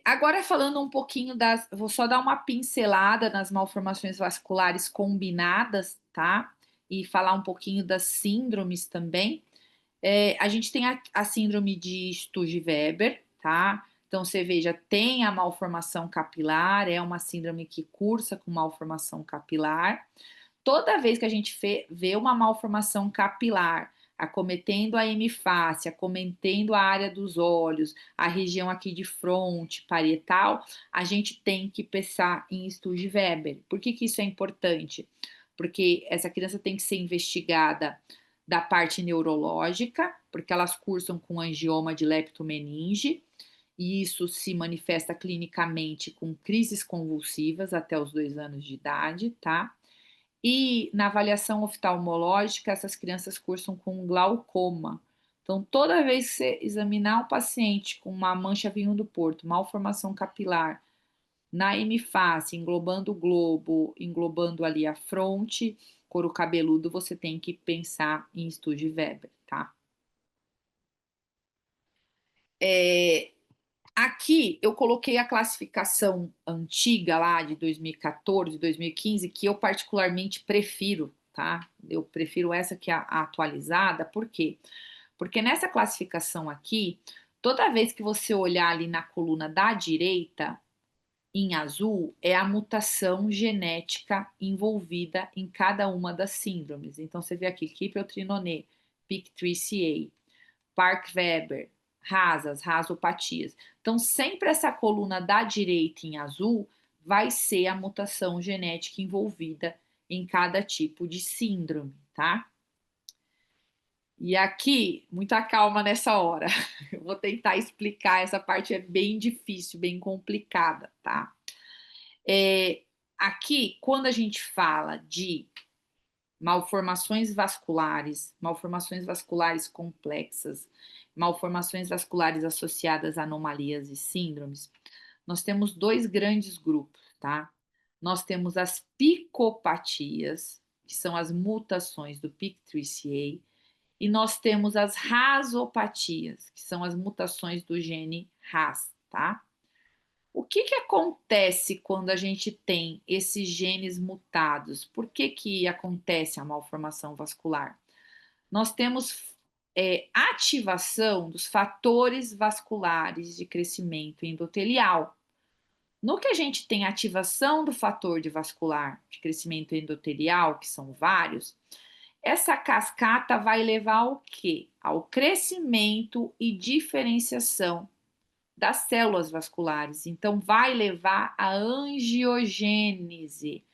Speaker 4: Agora falando um pouquinho vou só dar uma pincelada nas malformações vasculares combinadas, tá? E falar um pouquinho das síndromes também. A gente tem a síndrome de Sturge-Weber, tá? Então você veja, tem a malformação capilar, é uma síndrome que cursa com malformação capilar. Toda vez que a gente vê uma malformação capilar acometendo a hemifácie, acometendo a área dos olhos, a região aqui de fronte, parietal, a gente tem que pensar em Sturge-Weber. Por que isso é importante? Porque essa criança tem que ser investigada da parte neurológica, porque elas cursam com angioma de leptomeninge, e isso se manifesta clinicamente com crises convulsivas até os 2 anos de idade, tá? E na avaliação oftalmológica, essas crianças cursam com glaucoma. Então, toda vez que você examinar um paciente com uma mancha vinho do Porto, malformação capilar, na hemifácie, englobando o globo, englobando ali a fronte, couro cabeludo, você tem que pensar em Sturge-Weber, tá? Aqui eu coloquei a classificação antiga lá de 2014, 2015, que eu particularmente prefiro, tá? Eu prefiro essa que a atualizada, por quê? Porque nessa classificação aqui, toda vez que você olhar ali na coluna da direita, em azul, é a mutação genética envolvida em cada uma das síndromes. Então você vê aqui, Kipel-Trinonet, PIK3CA, Park-Weber, rasas, rasopatias. Então, sempre essa coluna da direita em azul vai ser a mutação genética envolvida em cada tipo de síndrome, tá? E aqui, muita calma nessa hora. Eu vou tentar explicar, essa parte é bem difícil, bem complicada, tá? Aqui, quando a gente fala de malformações vasculares complexas, malformações vasculares associadas a anomalias e síndromes, nós temos 2 grandes grupos, tá? Nós temos as picopatias, que são as mutações do PIK3CA, e nós temos as rasopatias, que são as mutações do gene RAS, tá? O que acontece quando a gente tem esses genes mutados? Por que acontece a malformação vascular? Nós temos ativação dos fatores vasculares de crescimento endotelial. No que a gente tem ativação do fator vascular de crescimento endotelial, que são vários, essa cascata vai levar ao quê? Ao crescimento e diferenciação das células vasculares. Então, vai levar à angiogênese.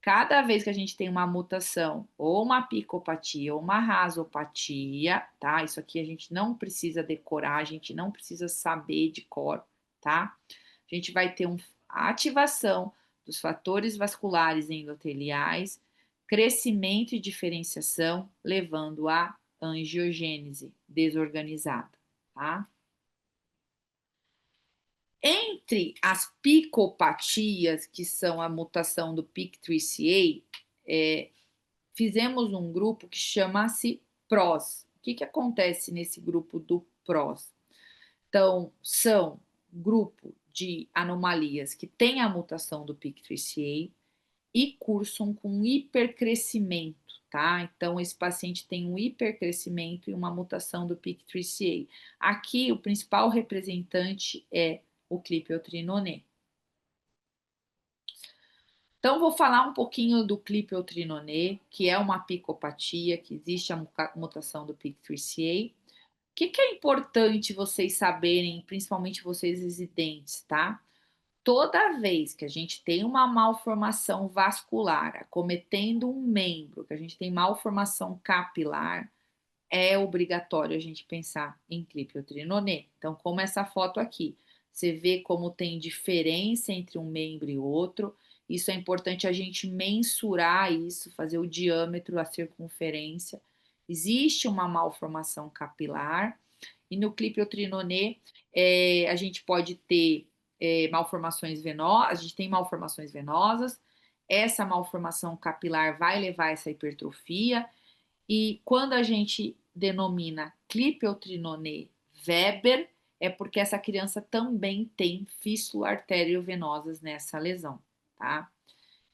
Speaker 4: Cada vez que a gente tem uma mutação, ou uma picopatia, ou uma rasopatia, tá? Isso aqui a gente não precisa decorar, a gente não precisa saber de cor, tá? A gente vai ter a ativação dos fatores vasculares endoteliais crescimento e diferenciação, levando à angiogênese desorganizada, tá? Entre as picopatias, que são a mutação do PIK3CA, fizemos um grupo que chama-se PROS. O que acontece nesse grupo do PROS? Então, são grupo de anomalias que têm a mutação do PIK3CA e cursam com hipercrescimento, tá? Então, esse paciente tem um hipercrescimento e uma mutação do PIK3CA. Aqui, o principal representante é o clipeutrinoné. Então, vou falar um pouquinho do clipeutrinoné, que é uma picopatia, que existe a mutação do PIK3CA. O que é importante vocês saberem, principalmente vocês residentes, tá? Toda vez que a gente tem uma malformação vascular acometendo um membro, que a gente tem malformação capilar, é obrigatório a gente pensar em clipeutrinoné. Então, como essa foto aqui, você vê como tem diferença entre um membro e outro. Isso é importante a gente mensurar isso, fazer o diâmetro, a circunferência. Existe uma malformação capilar e no clipeutrinoné a gente pode ter malformações venosas, a gente tem malformações venosas, essa malformação capilar vai levar a essa hipertrofia e quando a gente denomina clipeutrinoné Weber, é porque essa criança também tem fístula arteriovenosas nessa lesão, tá?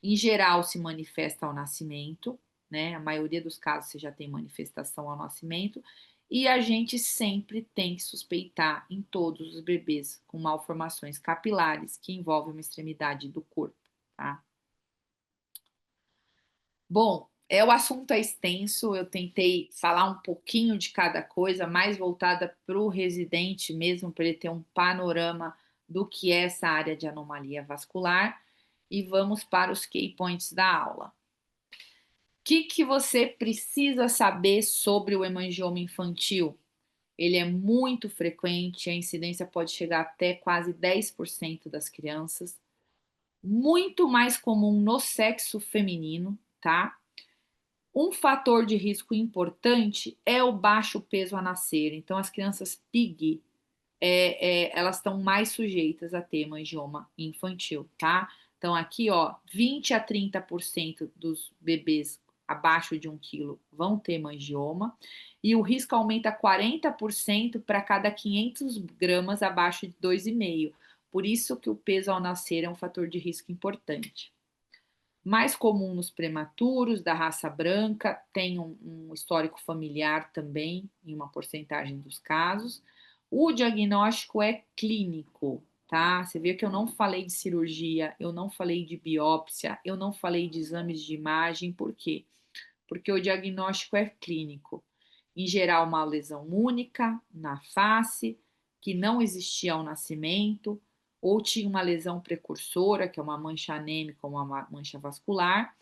Speaker 4: Em geral, se manifesta ao nascimento, né? A maioria dos casos você já tem manifestação ao nascimento, e a gente sempre tem que suspeitar em todos os bebês com malformações capilares que envolvem uma extremidade do corpo, tá? Bom, o assunto é extenso, eu tentei falar um pouquinho de cada coisa, mais voltada para o residente mesmo, para ele ter um panorama do que é essa área de anomalia vascular, e vamos para os key points da aula. O que você precisa saber sobre o hemangioma infantil? Ele é muito frequente, a incidência pode chegar até quase 10% das crianças, muito mais comum no sexo feminino, tá? Um fator de risco importante é o baixo peso a nascer. Então, as crianças PIG, elas estão mais sujeitas a ter hemangioma infantil, tá? Então, aqui, ó, 20 a 30% dos bebês abaixo de 1 quilo vão ter hemangioma e o risco aumenta 40% para cada 500 gramas abaixo de 2,5. Por isso que o peso ao nascer é um fator de risco importante. Mais comum nos prematuros, da raça branca, tem um histórico familiar também, em uma porcentagem dos casos. O diagnóstico é clínico, tá? Você vê que eu não falei de cirurgia, eu não falei de biópsia, eu não falei de exames de imagem, por quê? Porque o diagnóstico é clínico. Em geral, uma lesão única na face, que não existia ao nascimento, ou tinha uma lesão precursora, que é uma mancha anêmica ou uma mancha vascular,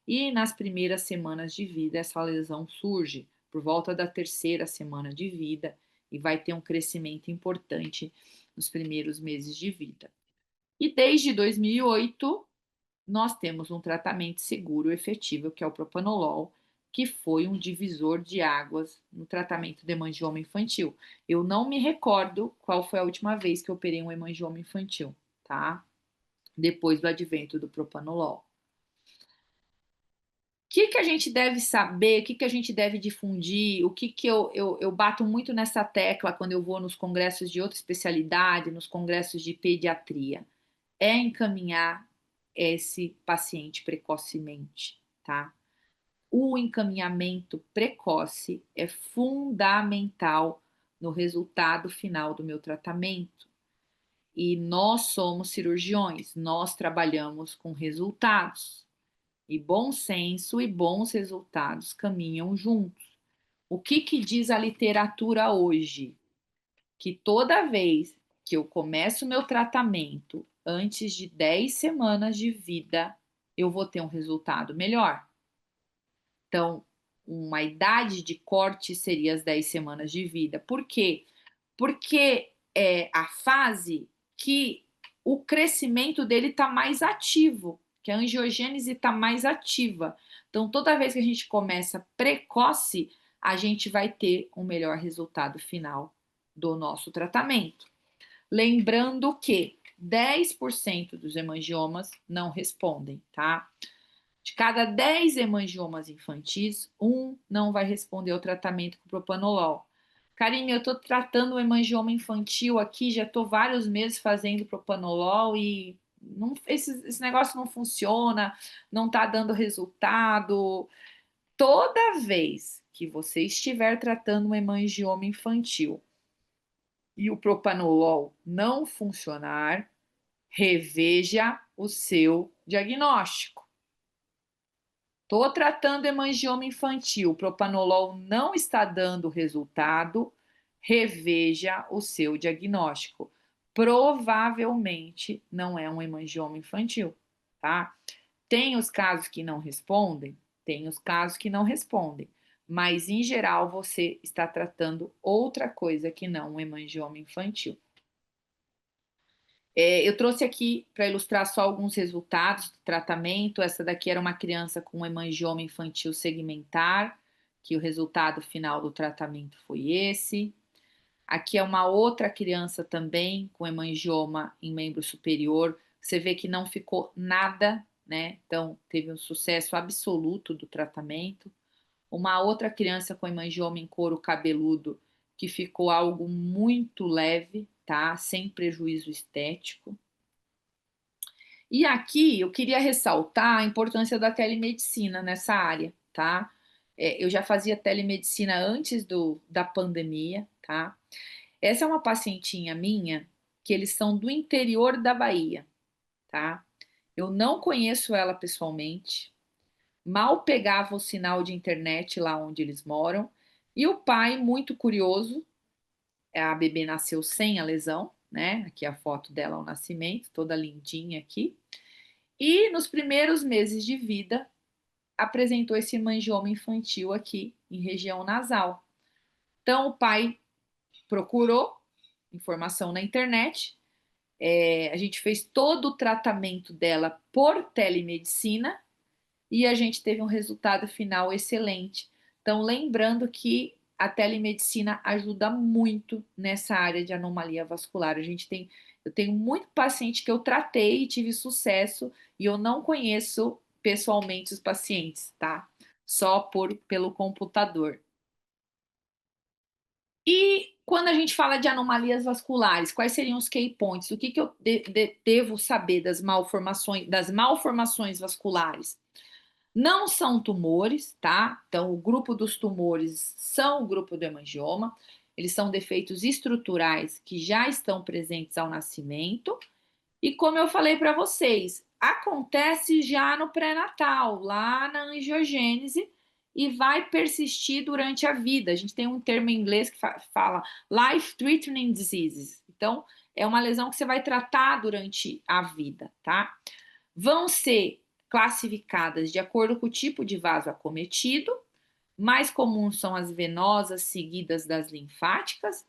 Speaker 4: e nas primeiras semanas de vida essa lesão surge, por volta da 3ª semana de vida, e vai ter um crescimento importante nos primeiros meses de vida. E desde 2008, nós temos um tratamento seguro e efetivo, que é o propanolol, que foi um divisor de águas no tratamento de hemangioma infantil. Eu não me recordo qual foi a última vez que eu operei um hemangioma infantil, tá? Depois do advento do propanolol. O que a gente deve saber, o que a gente deve difundir, o que eu bato muito nessa tecla quando eu vou nos congressos de outra especialidade, nos congressos de pediatria, é encaminhar esse paciente precocemente, tá? O encaminhamento precoce é fundamental no resultado final do meu tratamento. E nós somos cirurgiões, nós trabalhamos com resultados. E bom senso e bons resultados caminham juntos. O que diz a literatura hoje? Que toda vez que eu começo o meu tratamento antes de 10 semanas de vida, eu vou ter um resultado melhor. Então, uma idade de corte seria as 10 semanas de vida. Por quê? Porque é a fase que o crescimento dele está mais ativo, que a angiogênese está mais ativa. Então, toda vez que a gente começa precoce, a gente vai ter um melhor resultado final do nosso tratamento. Lembrando que 10% dos hemangiomas não respondem, tá? De cada 10 hemangiomas infantis, um não vai responder ao tratamento com propanolol. Karine, eu estou tratando o hemangioma infantil aqui, já estou vários meses fazendo propanolol e esse negócio não funciona, não está dando resultado. Toda vez que você estiver tratando um hemangioma infantil e o propanolol não funcionar, reveja o seu diagnóstico. Estou tratando hemangioma infantil, o propanolol não está dando resultado, reveja o seu diagnóstico. Provavelmente não é um hemangioma infantil, tá? Tem os casos que não respondem? Tem os casos que não respondem, mas em geral você está tratando outra coisa que não um hemangioma infantil. Eu trouxe aqui para ilustrar só alguns resultados do tratamento. Essa daqui era uma criança com hemangioma infantil segmentar, que o resultado final do tratamento foi esse. Aqui é uma outra criança também com hemangioma em membro superior. Você vê que não ficou nada, né? Então, teve um sucesso absoluto do tratamento. Uma outra criança com hemangioma em couro cabeludo, que ficou algo muito leve, tá? Sem prejuízo estético. E aqui eu queria ressaltar a importância da telemedicina nessa área, tá? Eu já fazia telemedicina antes da pandemia, tá? Essa é uma pacientinha minha que eles são do interior da Bahia, tá? Eu não conheço ela pessoalmente, mal pegava o sinal de internet lá onde eles moram, e o pai, muito curioso, a bebê nasceu sem a lesão, né? Aqui a foto dela ao nascimento, toda lindinha aqui. E nos primeiros meses de vida, apresentou esse hemangioma infantil aqui em região nasal. Então, o pai procurou informação na internet, a gente fez todo o tratamento dela por telemedicina e a gente teve um resultado final excelente. Então, lembrando que a telemedicina ajuda muito nessa área de anomalia vascular. Eu tenho muito paciente que eu tratei e tive sucesso e eu não conheço pessoalmente os pacientes, tá? Só pelo computador. E quando a gente fala de anomalias vasculares, quais seriam os key points? O que eu devo saber das malformações vasculares? Não são tumores, tá? Então, o grupo dos tumores são o grupo do hemangioma. Eles são defeitos estruturais que já estão presentes ao nascimento. E como eu falei para vocês, acontece já no pré-natal, lá na angiogênese, e vai persistir durante a vida. A gente tem um termo em inglês que fala life-threatening diseases. Então, é uma lesão que você vai tratar durante a vida, tá? Vão ser classificadas de acordo com o tipo de vaso acometido. Mais comuns são as venosas, seguidas das linfáticas.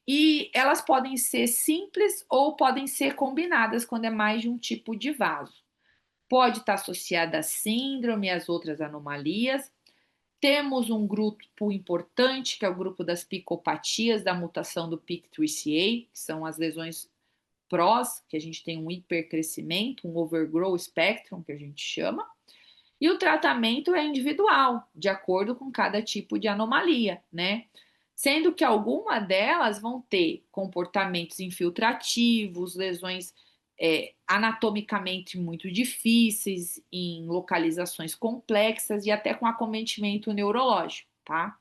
Speaker 4: E elas podem ser simples ou podem ser combinadas quando é mais de um tipo de vaso. Pode estar associada à síndrome e às outras anomalias. Temos um grupo importante, que é o grupo das picopatias da mutação do PIK3CA, que são as lesões PROS, que a gente tem um hipercrescimento, um overgrow spectrum, que a gente chama. E o tratamento é individual, de acordo com cada tipo de anomalia, né? Sendo que algumas delas vão ter comportamentos infiltrativos, lesões anatomicamente muito difíceis, em localizações complexas e até com acometimento neurológico, tá?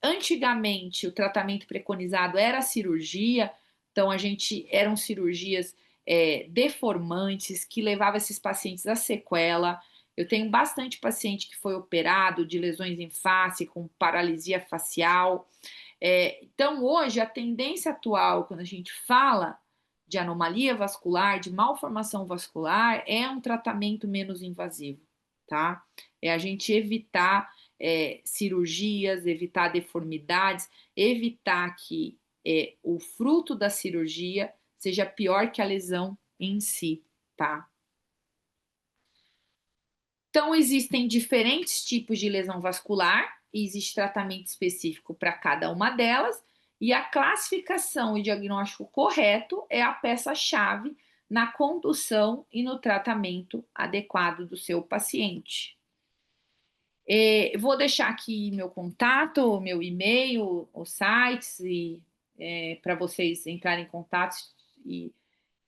Speaker 4: Antigamente, o tratamento preconizado era a cirurgia, então eram cirurgias deformantes que levavam esses pacientes a sequela. Eu tenho bastante paciente que foi operado de lesões em face, com paralisia facial. Então, hoje, a tendência atual, quando a gente fala de anomalia vascular, de malformação vascular, é um tratamento menos invasivo, tá? É a gente evitar cirurgias, evitar deformidades, evitar que o fruto da cirurgia seja pior que a lesão em si, tá? Então, existem diferentes tipos de lesão vascular, e existe tratamento específico para cada uma delas, e a classificação e diagnóstico correto é a peça-chave na condução e no tratamento adequado do seu paciente. Vou deixar aqui meu contato, meu e-mail, os sites, e para vocês entrarem em contato e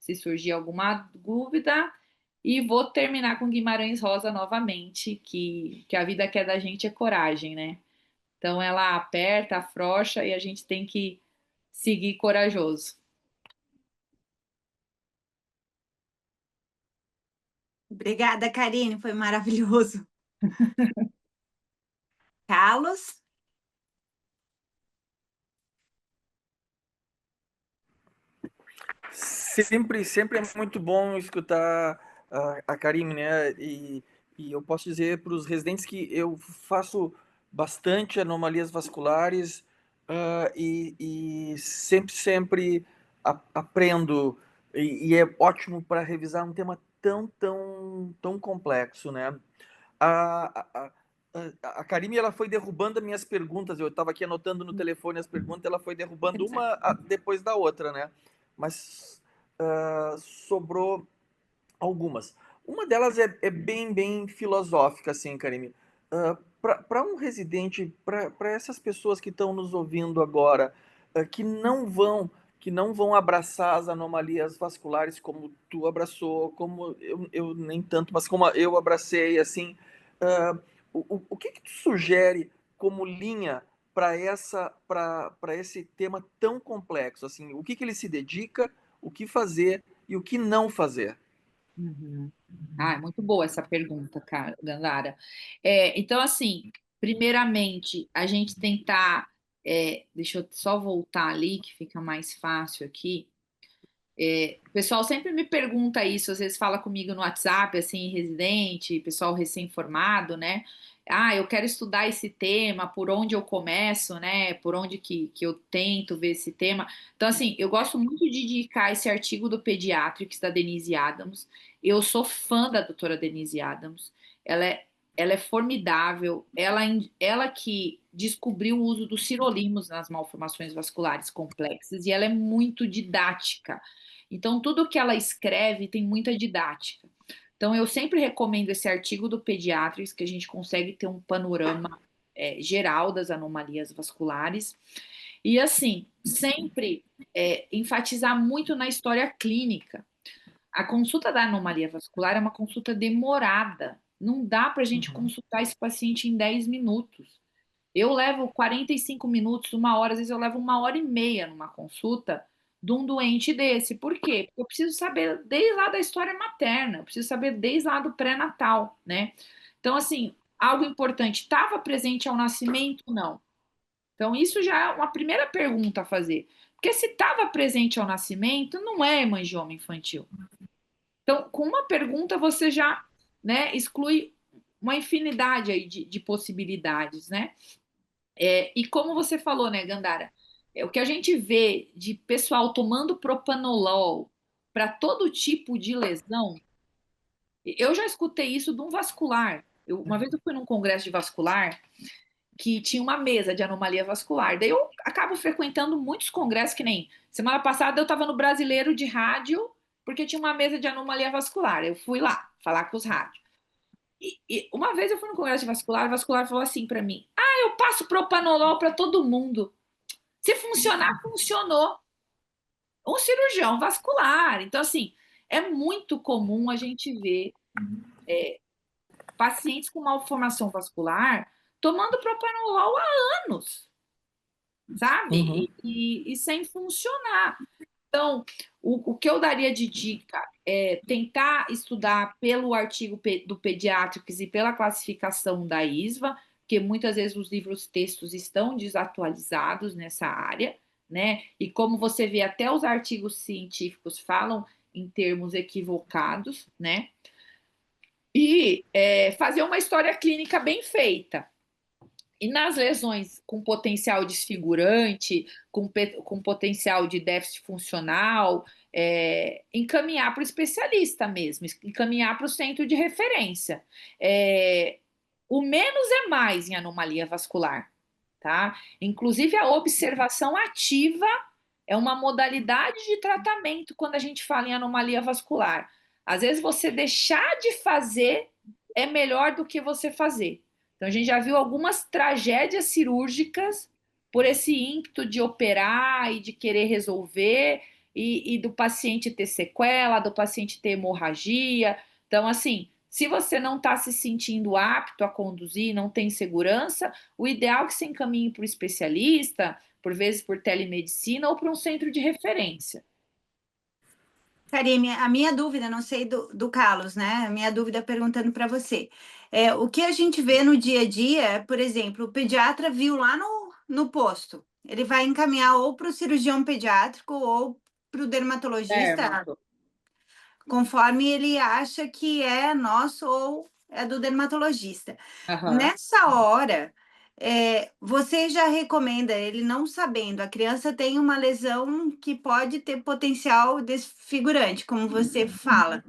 Speaker 4: se surgir alguma dúvida. E vou terminar com Guimarães Rosa novamente, que a vida quer da gente é coragem, né? Então ela aperta, afrouxa e a gente tem que seguir corajoso.
Speaker 1: Obrigada, Karine, foi maravilhoso. Carlos?
Speaker 3: Sempre é muito bom escutar a Karine, né? E eu posso dizer para os residentes que eu faço bastante anomalias vasculares, e sempre aprendo, e é ótimo para revisar um tema tão complexo, né? A, a, a Karine, ela foi derrubando as minhas perguntas. Eu estava aqui anotando no telefone as perguntas, ela foi derrubando uma depois da outra, né? Mas sobrou algumas. Uma delas é bem filosófica, assim, Karine. Para um residente, para essas pessoas que estão nos ouvindo agora, que não vão abraçar as anomalias vasculares como tu abraçou, como eu nem tanto, mas como eu abracei, assim, uh, o que tu sugere como linha para esse tema tão complexo, assim, o que ele se dedica, o que fazer e o que não fazer?
Speaker 4: Uhum. Ah, é muito boa essa pergunta, cara, Gandara. Então, assim, primeiramente, a gente tentar. Deixa eu só voltar ali, que fica mais fácil aqui. O pessoal sempre me pergunta isso, às vezes fala comigo no WhatsApp, assim, residente, pessoal recém-formado, né? Ah, eu quero estudar esse tema, por onde eu começo, né? Por onde que eu tento ver esse tema. Então, assim, eu gosto muito de indicar esse artigo do Pediatrics, da Denise Adams. Eu sou fã da doutora Denise Adams. Ela é, ela é formidável. Ela que descobriu o uso dos sirolimus nas malformações vasculares complexas, e ela é muito didática. Então, tudo que ela escreve tem muita didática. Então, eu sempre recomendo esse artigo do Pediatrics, que a gente consegue ter um panorama geral das anomalias vasculares. E, assim, sempre enfatizar muito na história clínica. A consulta da anomalia vascular é uma consulta demorada. Não dá para a gente consultar esse paciente em 10 minutos. Eu levo 45 minutos, uma hora, às vezes eu levo uma hora e meia numa consulta de um doente desse. Por quê? Porque eu preciso saber desde lá da história materna, eu preciso saber desde lá do pré-natal, né? Então, assim, algo importante, estava presente ao nascimento? Não. Então, isso já é uma primeira pergunta a fazer. Porque se estava presente ao nascimento, não é hemangioma infantil. Então, com uma pergunta, você já, né, exclui uma infinidade aí de possibilidades, né? E como você falou, né, Gandara, o que a gente vê de pessoal tomando propanolol para todo tipo de lesão, eu já escutei isso de um vascular. Uma vez eu fui num congresso de vascular que tinha uma mesa de anomalia vascular. Daí eu acabo frequentando muitos congressos, que nem semana passada eu estava no Brasileiro de Rádio, porque tinha uma mesa de anomalia vascular. Eu fui lá falar com os rádios. E uma vez eu fui no congresso de vascular, o vascular falou assim para mim: Ah, eu passo propanolol para todo mundo. Se funcionar, funcionou. Um cirurgião vascular. Então, assim, é muito comum a gente ver pacientes com malformação vascular tomando propanolol há anos, sabe?
Speaker 3: Uhum.
Speaker 4: E sem funcionar. Então, o que eu daria de dica é tentar estudar pelo artigo do Pediatrics e pela classificação da ISVA, porque muitas vezes os livros textos estão desatualizados nessa área, né? E como você vê, até os artigos científicos falam em termos equivocados, né? E fazer uma história clínica bem feita. E nas lesões com potencial desfigurante, com potencial de déficit funcional, encaminhar para o especialista mesmo, encaminhar para o centro de referência. O menos é mais em anomalia vascular, tá? Inclusive a observação ativa é uma modalidade de tratamento quando a gente fala em anomalia vascular. Às vezes você deixar de fazer é melhor do que você fazer. Então a gente já viu algumas tragédias cirúrgicas por esse ímpeto de operar e de querer resolver e do paciente ter sequela, do paciente ter hemorragia. Então, assim, se você não está se sentindo apto a conduzir, não tem segurança, o ideal é que você encaminhe para o especialista, por vezes por telemedicina ou para um centro de referência.
Speaker 1: Karine, a minha dúvida, não sei do Carlos, né? A minha dúvida perguntando para você. O que a gente vê no dia a dia, por exemplo, o pediatra viu lá no posto. Ele vai encaminhar ou para o cirurgião pediátrico ou para o dermatologista,
Speaker 4: Dermato.
Speaker 1: conforme ele acha que é nosso ou é do dermatologista.
Speaker 4: Aham.
Speaker 1: Nessa hora, você já recomenda, ele não sabendo, a criança tem uma lesão que pode ter potencial desfigurante, como você fala.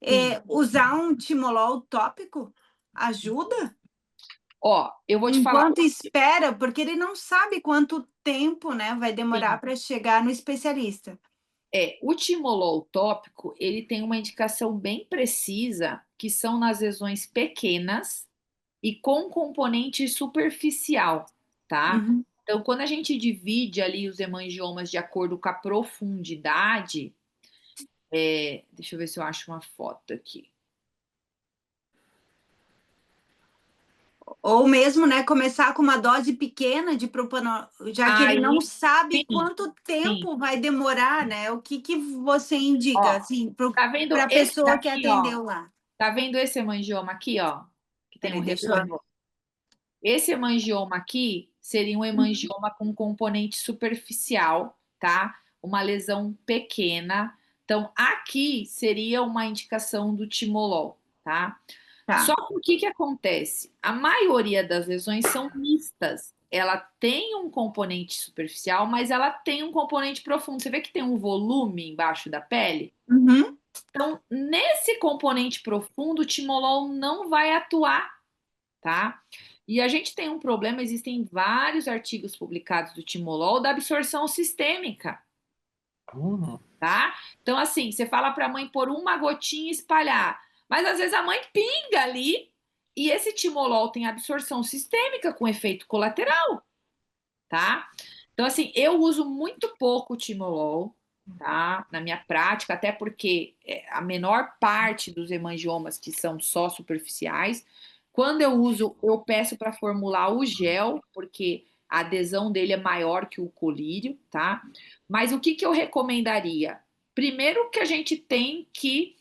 Speaker 4: Sim.
Speaker 1: Usar um timolol tópico ajuda?
Speaker 4: Ó, eu vou te falar.
Speaker 1: Enquanto espera, porque ele não sabe quanto tempo, né, vai demorar
Speaker 4: Sim.
Speaker 1: para chegar no especialista.
Speaker 4: O timolol tópico, ele tem uma indicação bem precisa, que são nas lesões pequenas e com componente superficial, tá?
Speaker 1: Uhum.
Speaker 4: Então, quando a gente divide ali os hemangiomas de acordo com a profundidade, deixa eu ver se eu acho uma foto aqui.
Speaker 1: Ou mesmo, né, começar com uma dose pequena de propanol, já que ele não
Speaker 4: Aí,
Speaker 1: sabe
Speaker 4: sim,
Speaker 1: quanto
Speaker 4: sim.
Speaker 1: tempo vai demorar, né? O que você indica,
Speaker 4: Ó,
Speaker 1: assim,
Speaker 4: tá vendo
Speaker 1: para a
Speaker 4: esse
Speaker 1: pessoa que
Speaker 4: daqui, ó?
Speaker 1: atendeu lá?
Speaker 4: Tá vendo esse hemangioma aqui, ó? Que tem um
Speaker 1: Peraí, deixa eu...
Speaker 4: retorno. Esse hemangioma aqui seria um
Speaker 1: Uhum.
Speaker 4: hemangioma com componente superficial, tá? Uma lesão pequena. Então, aqui seria uma indicação do timolol, tá? Só
Speaker 1: Tá.
Speaker 4: que o que que acontece? A maioria das lesões são mistas. Ela tem um componente superficial, mas ela tem um componente profundo. Você vê que tem um volume embaixo da pele?
Speaker 1: Uhum.
Speaker 4: Então, nesse componente profundo, o timolol não vai atuar, tá? E a gente tem um problema, existem vários artigos publicados do timolol da absorção sistêmica,
Speaker 3: Uhum.
Speaker 4: tá? Então, assim, você fala para a mãe pôr uma gotinha e espalhar, mas às vezes a mãe pinga ali e esse timolol tem absorção sistêmica com efeito colateral, tá? Então, assim, eu uso muito pouco timolol, tá? Na minha prática, até porque a menor parte dos hemangiomas que são só superficiais. Quando eu uso, eu peço para formular o gel, porque a adesão dele é maior que o colírio, tá? Mas o que que eu recomendaria? Primeiro que a gente tem que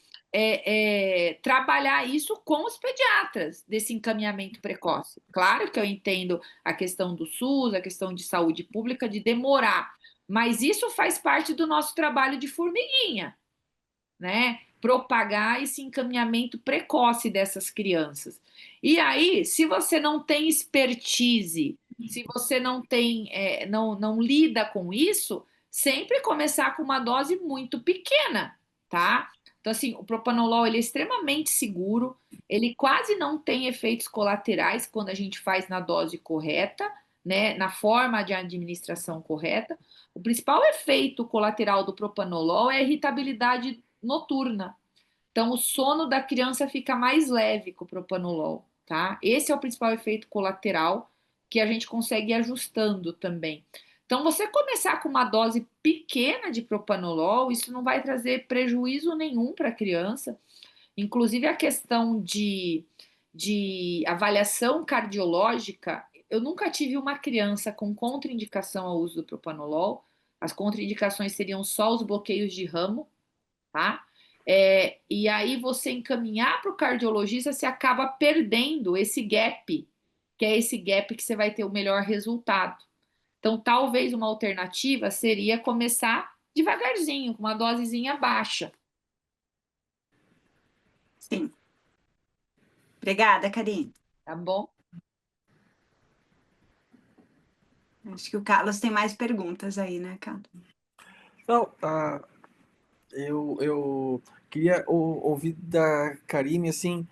Speaker 4: trabalhar isso com os pediatras, desse encaminhamento precoce. Claro que eu entendo a questão do SUS, a questão de saúde pública, de demorar. Mas isso faz parte do nosso trabalho de formiguinha, né? Propagar esse encaminhamento precoce dessas crianças. E aí, se você não tem expertise, se você não tem, não lida com isso, sempre começar com uma dose muito pequena, tá? Então, assim, o propanolol ele é extremamente seguro, ele quase não tem efeitos colaterais quando a gente faz na dose correta, né? Na forma de administração correta. O principal efeito colateral do propanolol é a irritabilidade noturna. Então, o sono da criança fica mais leve com o propanolol, tá? Esse é o principal efeito colateral que a gente consegue ir ajustando também. Então, você começar com uma dose pequena de propanolol, isso não vai trazer prejuízo nenhum para a criança. Inclusive, a questão de avaliação cardiológica, eu nunca tive uma criança com contraindicação ao uso do propanolol. As contraindicações seriam só os bloqueios de ramo, tá? E aí você encaminhar para o cardiologista, você acaba perdendo esse gap, que é esse gap que você vai ter o melhor resultado. Então, talvez uma alternativa seria começar devagarzinho, com uma dosezinha baixa,
Speaker 1: Sim. Obrigada, Karine.
Speaker 4: tá bom?
Speaker 1: Acho que o Carlos tem mais perguntas aí, né, Carlos?
Speaker 3: Não, eu queria ouvir da Karine, assim,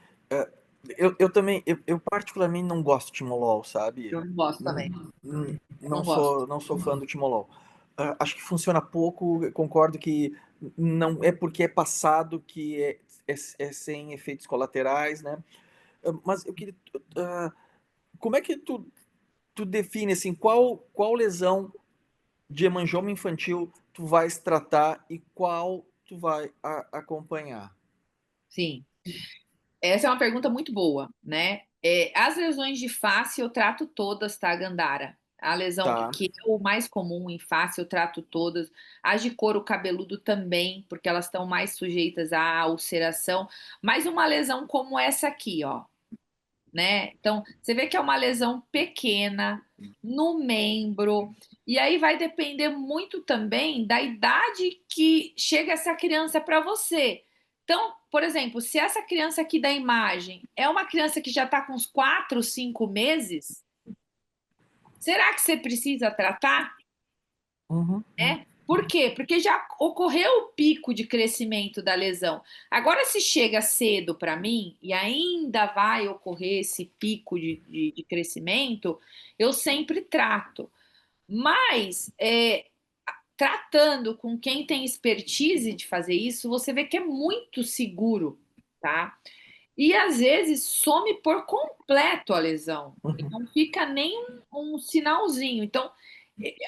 Speaker 3: eu também, eu particularmente não gosto de Timolol, sabe?
Speaker 4: Eu não gosto
Speaker 3: Não,
Speaker 4: também.
Speaker 3: não
Speaker 4: Não gosto.
Speaker 3: não sou fã do Timolol. Acho que funciona pouco, eu concordo que não é porque é passado que é sem efeitos colaterais, né? Mas eu queria, como é que tu define, assim, qual lesão de hemangioma infantil tu vais tratar e qual tu vai acompanhar?
Speaker 4: Sim. Essa é uma pergunta muito boa, né? As lesões de face eu trato todas, tá, Gandara? A lesão
Speaker 3: Tá.
Speaker 4: que é o mais comum em face eu trato todas. As de couro cabeludo também, porque elas estão mais sujeitas à ulceração. Mas uma lesão como essa aqui, ó, né? Então, você vê que é uma lesão pequena no membro, e aí vai depender muito também da idade que chega essa criança para você. Então, por exemplo, se essa criança aqui da imagem é uma criança que já está com uns 4, 5 meses, será que você precisa tratar?
Speaker 3: Uhum.
Speaker 4: Por quê? Porque já ocorreu o pico de crescimento da lesão. Agora, se chega cedo para mim e ainda vai ocorrer esse pico de crescimento, eu sempre trato. Mas, tratando com quem tem expertise de fazer isso, você vê que é muito seguro, tá? E às vezes some por completo a lesão. E
Speaker 3: Uhum.
Speaker 4: não fica nem um sinalzinho. Então,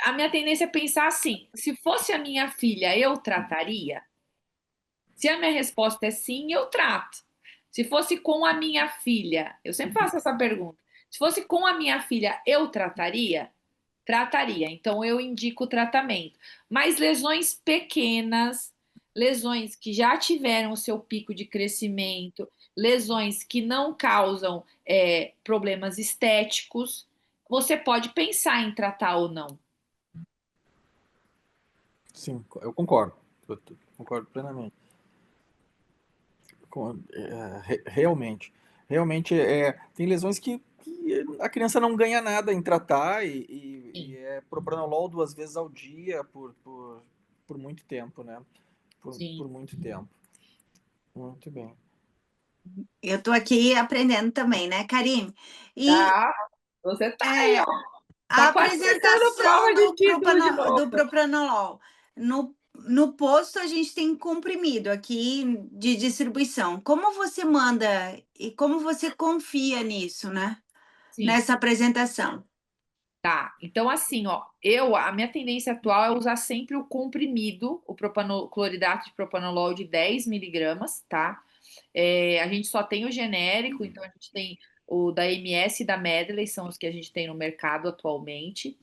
Speaker 4: a minha tendência é pensar assim: se fosse a minha filha, eu trataria? Se a minha resposta é sim, eu trato. Se fosse com a minha filha, eu sempre faço essa pergunta. Se fosse com a minha filha, eu trataria? Trataria. Então eu indico o tratamento. Mas lesões pequenas, lesões que já tiveram o seu pico de crescimento, lesões que não causam problemas estéticos, você pode pensar em tratar ou não.
Speaker 3: Sim, eu concordo. Concordo plenamente. Realmente. Realmente, tem lesões que a criança não ganha nada em tratar e
Speaker 4: Sim,
Speaker 3: é propranolol 2 vezes ao dia por muito tempo, né?
Speaker 4: sim.
Speaker 3: Por muito tempo. Muito bem.
Speaker 1: Eu tô aqui aprendendo também, né, Karine? E
Speaker 4: Tá, você tá aí,
Speaker 1: é,
Speaker 4: ó.
Speaker 1: a
Speaker 4: Tá quase fazendo
Speaker 1: apresentação
Speaker 4: prova de título de
Speaker 1: do
Speaker 4: novo.
Speaker 1: propranolol. No posto, a gente tem comprimido aqui de distribuição. Como você manda e como você confia nisso, né?
Speaker 4: Sim.
Speaker 1: Nessa apresentação.
Speaker 4: Tá, então assim, ó, a minha tendência atual é usar sempre o comprimido, o cloridato de propanolol de 10 miligramas, tá? A gente só tem o genérico, então a gente tem o da MS e da Medley, são os que a gente tem no mercado atualmente.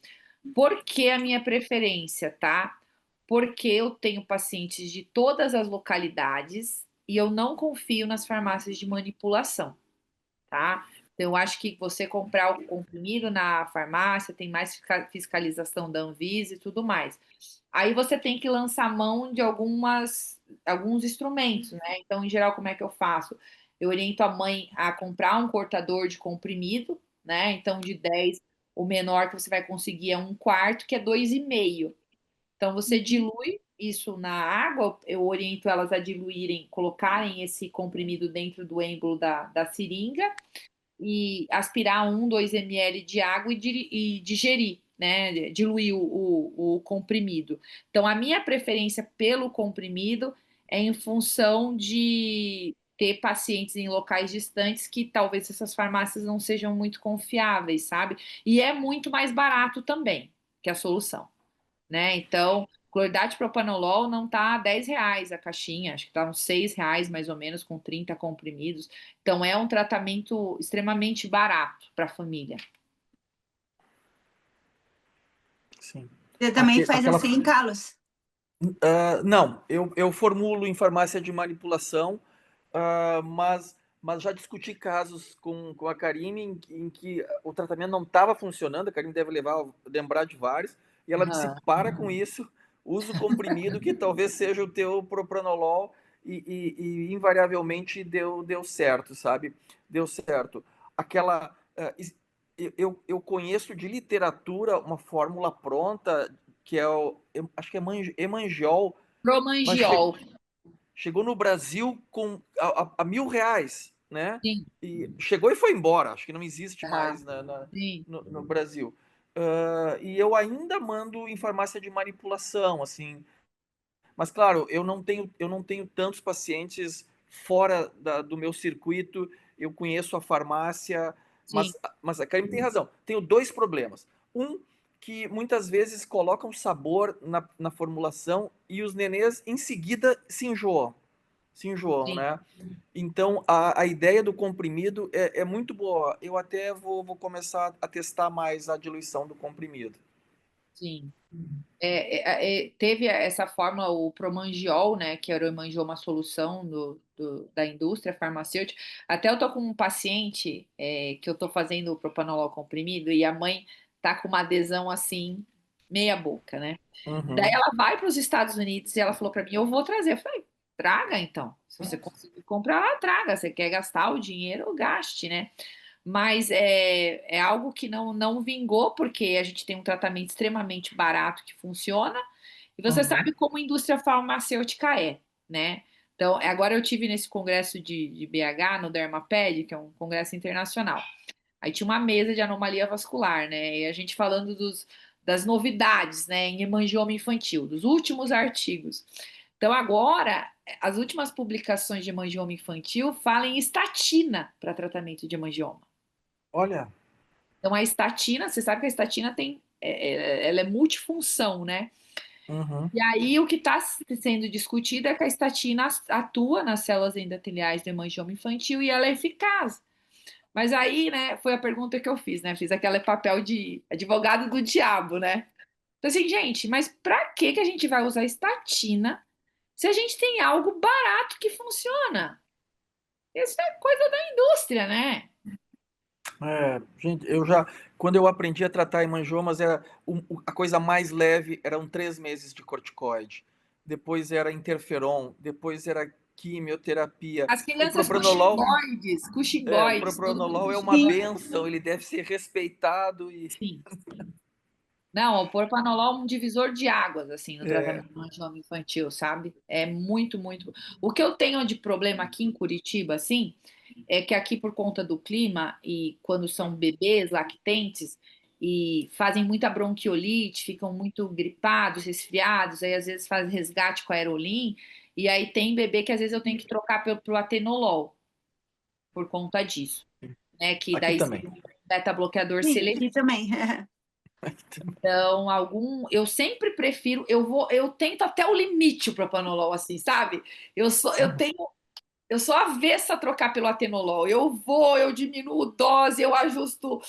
Speaker 4: Por que a minha preferência, tá? Porque eu tenho pacientes de todas as localidades e eu não confio nas farmácias de manipulação, tá? Então, eu acho que você comprar o comprimido na farmácia tem mais fiscalização da Anvisa e tudo mais. Aí você tem que lançar mão de alguns instrumentos, né? Então, em geral, como é que eu faço? Eu oriento a mãe a comprar um cortador de comprimido, né? Então, de 10, o menor que você vai conseguir é 1/4, que é 2,5. Então, você dilui isso na água, eu oriento elas a diluírem, colocarem esse comprimido dentro do êmbolo da seringa e aspirar 2 ml de água e digerir, né? Diluir o comprimido. Então, a minha preferência pelo comprimido é em função de ter pacientes em locais distantes que talvez essas farmácias não sejam muito confiáveis, sabe? E é muito mais barato também que a solução, né? Então, cloridato propanolol não tá R$ 10 a caixinha, acho que tá uns R$ 6 mais ou menos, com 30 comprimidos. Então, é um tratamento extremamente barato para a família.
Speaker 3: Sim.
Speaker 1: Você também faz
Speaker 3: Aquela.
Speaker 1: assim, Carlos?
Speaker 3: Não, eu formulo em farmácia de manipulação, mas já discuti casos com a Karine em que o tratamento não estava funcionando. A Karine deve lembrar de vários, e ela disse:
Speaker 4: Aham.
Speaker 3: para com isso, usa o comprimido que talvez seja o teu propranolol, e invariavelmente deu certo, sabe? Deu certo. Aquela. eu conheço de literatura uma fórmula pronta que é acho que é Emangiol, mas
Speaker 4: Promangiol.
Speaker 3: chegou no Brasil com a R$ 1.000, né?
Speaker 4: Sim.
Speaker 3: E chegou e foi embora. Acho que não existe
Speaker 4: Ah,
Speaker 3: mais
Speaker 4: sim,
Speaker 3: no Brasil. E eu ainda mando em farmácia de manipulação, assim. Mas claro, eu não tenho tantos pacientes fora do meu circuito. Eu conheço a farmácia,
Speaker 4: sim,
Speaker 3: mas a Karine tem razão. Tenho dois problemas. Um, que muitas vezes colocam sabor na formulação e os nenês em seguida se enjoam,
Speaker 4: sim,
Speaker 3: né? Então, a ideia do comprimido é muito boa. Eu até vou começar a testar mais a diluição do comprimido.
Speaker 4: sim. Teve essa fórmula, o Promangiol, né, que era o Emangiol, uma solução da indústria farmacêutica. Até eu tô com um paciente que eu tô fazendo o propanolol comprimido e a mãe tá com uma adesão assim, meia boca, né? Daí
Speaker 3: Uhum,
Speaker 4: ela vai para os Estados Unidos e ela falou para mim, eu vou trazer. Eu falei, traga então. Se você conseguir comprar, traga. Você quer gastar o dinheiro, gaste, né? Mas é algo que não vingou, porque a gente tem um tratamento extremamente barato que funciona, e você
Speaker 3: uhum.
Speaker 4: sabe como a indústria farmacêutica é, né? Então, agora eu tive nesse congresso de BH, no Dermaped, que é um congresso internacional. Aí tinha uma mesa de anomalia vascular, né? E a gente falando das novidades, né, em hemangioma infantil, dos últimos artigos. Então, agora, as últimas publicações de hemangioma infantil falam em estatina para tratamento de hemangioma.
Speaker 3: Olha,
Speaker 4: Então, a estatina, você sabe que a estatina ela é multifunção, né?
Speaker 3: uhum,
Speaker 4: E aí, o que está sendo discutido é que a estatina atua nas células endoteliais do hemangioma infantil e ela é eficaz. Mas aí, né, foi a pergunta que eu fiz, né? Fiz aquele papel de advogado do diabo, né? Então, assim, gente, mas para que a gente vai usar estatina se a gente tem algo barato que funciona? Isso é coisa da indústria, né?
Speaker 3: gente, quando eu aprendi a tratar hemangiomas, a coisa mais leve eram 3 meses de corticoide, depois era interferon, depois era quimioterapia.
Speaker 4: As
Speaker 3: O
Speaker 4: crianças
Speaker 3: propranolol, o
Speaker 4: cuxingoides, todo mundo
Speaker 3: propranolol é uma
Speaker 1: Sim,
Speaker 3: benção, ele deve ser respeitado
Speaker 4: sim. Não, o propranolol é um divisor de águas, assim, no
Speaker 3: é,
Speaker 4: tratamento do angioma infantil, sabe? É muito, muito. O que eu tenho de problema aqui em Curitiba, assim, é que aqui por conta do clima e quando são bebês lactentes e fazem muita bronquiolite, ficam muito gripados, resfriados, aí às vezes fazem resgate com aerolim, e aí tem bebê que às vezes eu tenho que trocar pro atenolol por conta disso, né? Que
Speaker 3: aqui
Speaker 4: daí
Speaker 3: também.
Speaker 4: beta-bloqueador
Speaker 1: sim, aqui
Speaker 4: seletivo.
Speaker 1: também.
Speaker 4: Então, eu sempre prefiro, eu tento até o limite o propanolol, assim, sabe? Eu sou avessa a trocar pelo atenolol. Eu diminuo dose, eu ajusto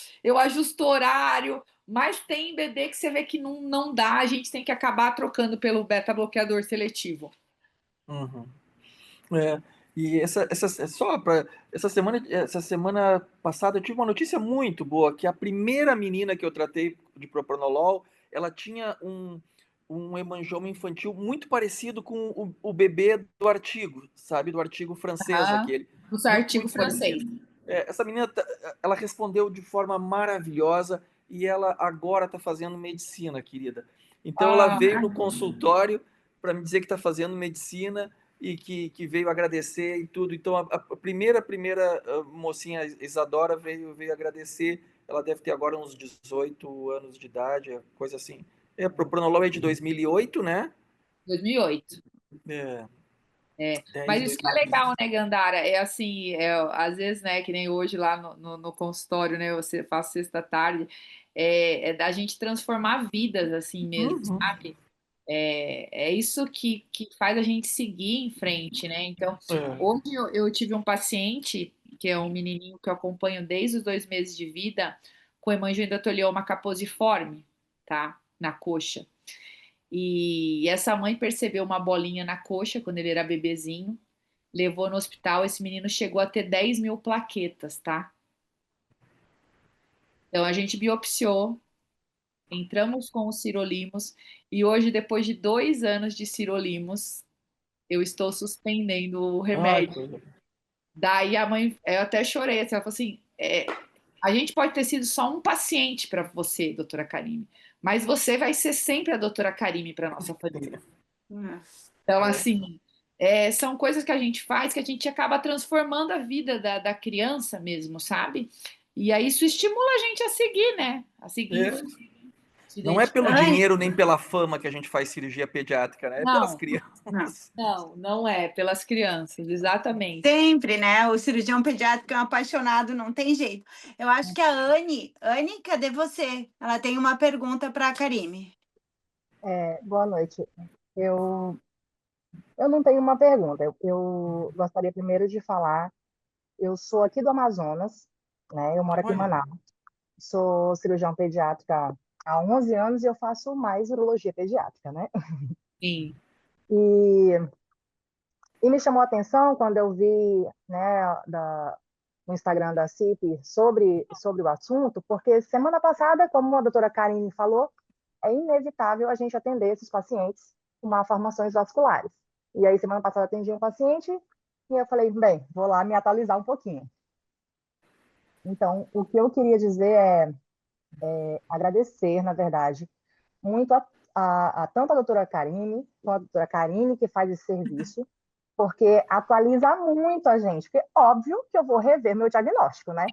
Speaker 4: horário, mas tem bebê que você vê que não dá, a gente tem que acabar trocando pelo beta-bloqueador seletivo.
Speaker 3: Uhum. É, e essa semana passada eu tive uma notícia muito boa, que a primeira menina que eu tratei de propranolol, ela tinha um hemangioma infantil muito parecido com o bebê do artigo, sabe? Do artigo francês
Speaker 4: Ah,
Speaker 3: aquele.
Speaker 4: do
Speaker 3: Muito,
Speaker 4: artigo
Speaker 3: muito
Speaker 4: francês.
Speaker 3: parecido. Essa menina, ela respondeu de forma maravilhosa e ela agora está fazendo medicina, querida. Então ela
Speaker 4: Ah,
Speaker 3: veio no consultório para me dizer que está fazendo medicina e que veio agradecer e tudo. Então, a primeira mocinha, Isadora, veio agradecer. Ela deve ter agora uns 18 anos de idade, coisa assim. Pro Pronolol é de 2008, né?
Speaker 4: 2008.
Speaker 3: É,
Speaker 4: É,
Speaker 3: 10,
Speaker 4: mas isso que é
Speaker 3: 2008.
Speaker 4: legal, né, Gandara? É assim, às vezes, né, que nem hoje lá no consultório, né, você faz sexta-tarde, é da gente transformar vidas assim mesmo,
Speaker 3: Uhum.
Speaker 4: sabe? É isso que faz a gente seguir em frente, né? Então,
Speaker 3: É.
Speaker 4: hoje eu tive um paciente, que é um menininho que eu acompanho desde os 2 meses de vida, com hemangiosarcoma caposiforme, tá? Na coxa. E essa mãe percebeu uma bolinha na coxa quando ele era bebezinho, levou no hospital. Esse menino chegou a ter 10.000 plaquetas, tá? Então a gente biopsiou, entramos com os cirolimos e hoje, depois de 2 anos de cirolimos, eu estou suspendendo o
Speaker 3: Ai,
Speaker 4: remédio.
Speaker 3: coisa.
Speaker 4: Daí a mãe, eu até chorei, assim, ela falou assim, A gente pode ter sido só um paciente para você, doutora Karine, mas você vai ser sempre a doutora Karine para nossa família. Então, assim, são coisas que a gente faz que a gente acaba transformando a vida da criança mesmo, sabe? E aí isso estimula a gente a seguir, né? A seguir.
Speaker 3: Não é pelo dinheiro nem pela fama que a gente faz cirurgia pediátrica, né? É pelas crianças.
Speaker 4: Não é pelas crianças, exatamente.
Speaker 1: Sempre, né? O cirurgião pediátrico é um apaixonado, não tem jeito. Eu acho que a Anne, cadê você? Ela tem uma pergunta para a Karime.
Speaker 5: Boa noite. Eu não tenho uma pergunta. Eu gostaria primeiro de falar. Eu sou aqui do Amazonas, né? Eu moro aqui em Manaus. Sou cirurgião pediátrica há 11 anos e eu faço mais urologia pediátrica, né?
Speaker 4: Sim.
Speaker 5: E me chamou a atenção quando eu vi, né, no Instagram da CIP sobre o assunto, porque semana passada, como a doutora Karine falou, é inevitável a gente atender esses pacientes com malformações vasculares. E aí, semana passada, atendi um paciente e eu falei, bem, vou lá me atualizar um pouquinho. Então, o que eu queria dizer é agradecer, na verdade, muito tanto a doutora Karine, quanto a doutora Karine, que faz esse serviço, porque atualiza muito a gente. Porque, óbvio, que eu vou rever meu diagnóstico, né?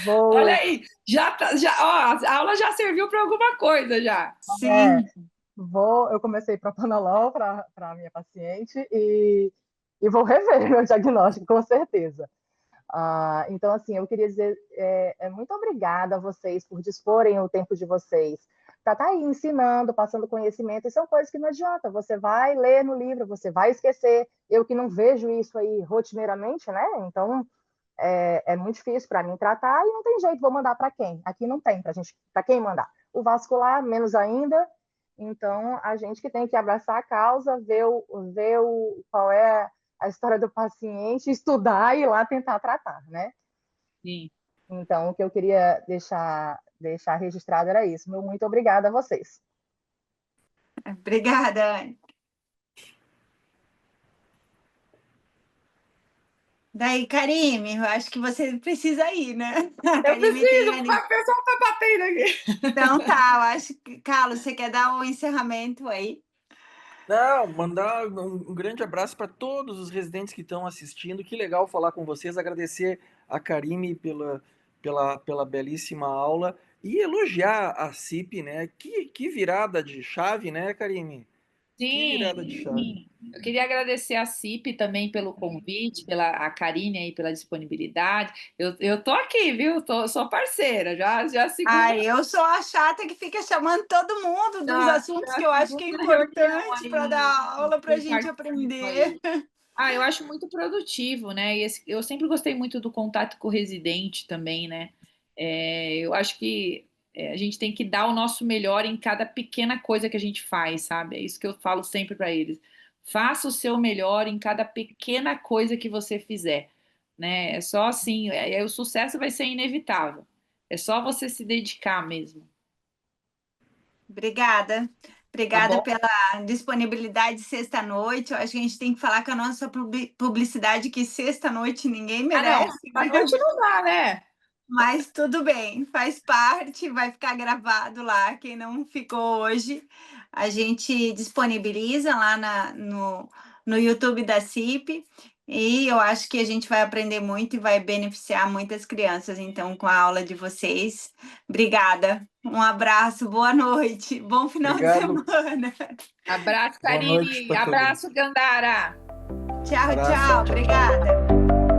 Speaker 4: Olha aí, a aula já serviu para alguma coisa já.
Speaker 1: Sim.
Speaker 5: Eu comecei propanolol para a minha paciente e vou rever meu diagnóstico, com certeza. Então, assim, eu queria dizer muito obrigada a vocês por disporem o tempo de vocês para estar aí ensinando, passando conhecimento, e são coisas que não adianta, você vai ler no livro, você vai esquecer, eu que não vejo isso aí rotineiramente, né? Então, é muito difícil para mim tratar e não tem jeito, vou mandar para quem? Aqui não tem para quem mandar. O vascular, menos ainda, então a gente que tem que abraçar a causa, ver qual é a história do paciente, estudar e ir lá tentar tratar, né?
Speaker 4: Sim.
Speaker 5: Então, o que eu queria deixar registrado era isso. Muito obrigada a vocês.
Speaker 1: Obrigada, Anne. Daí, Karime, eu acho que você precisa ir, né?
Speaker 4: Eu preciso, o pessoal tá batendo aqui.
Speaker 1: Então tá, eu acho que, Carlos, você quer dar um encerramento aí?
Speaker 3: Não, mandar um grande abraço para todos os residentes que estão assistindo. Que legal falar com vocês. Agradecer a Karime pela belíssima aula e elogiar a CIP, né? Que virada de chave, né, Karime? Que virada de chave.
Speaker 4: Sim. Eu queria agradecer a CIP também pelo convite, a Karine aí pela disponibilidade. Eu tô aqui, viu? Sou parceira, já segunda.
Speaker 1: Eu sou a chata que fica chamando todo mundo dos assuntos que eu acho que é importante para dar aula para a gente aprender.
Speaker 4: Eu acho muito produtivo, né? E eu sempre gostei muito do contato com o residente também, né? Eu acho que a gente tem que dar o nosso melhor em cada pequena coisa que a gente faz, sabe? É isso que eu falo sempre para eles. Faça o seu melhor em cada pequena coisa que você fizer, né? É só assim, o sucesso vai ser inevitável. É só você se dedicar mesmo.
Speaker 1: Obrigada. Obrigada pela disponibilidade sexta-noite. Eu acho que a gente tem que falar com a nossa publicidade que sexta-noite ninguém merece.
Speaker 4: Não, à noite não dá, né?
Speaker 1: Mas tudo bem, faz parte, vai ficar gravado lá. Quem não ficou hoje, a gente disponibiliza lá no YouTube da CIP. E eu acho que a gente vai aprender muito e vai beneficiar muitas crianças, então, com a aula de vocês. Obrigada. Um abraço, boa noite, bom final de semana.
Speaker 4: Abraço, Karine. Abraço, Gandara.
Speaker 1: Tchau, tchau. Obrigada.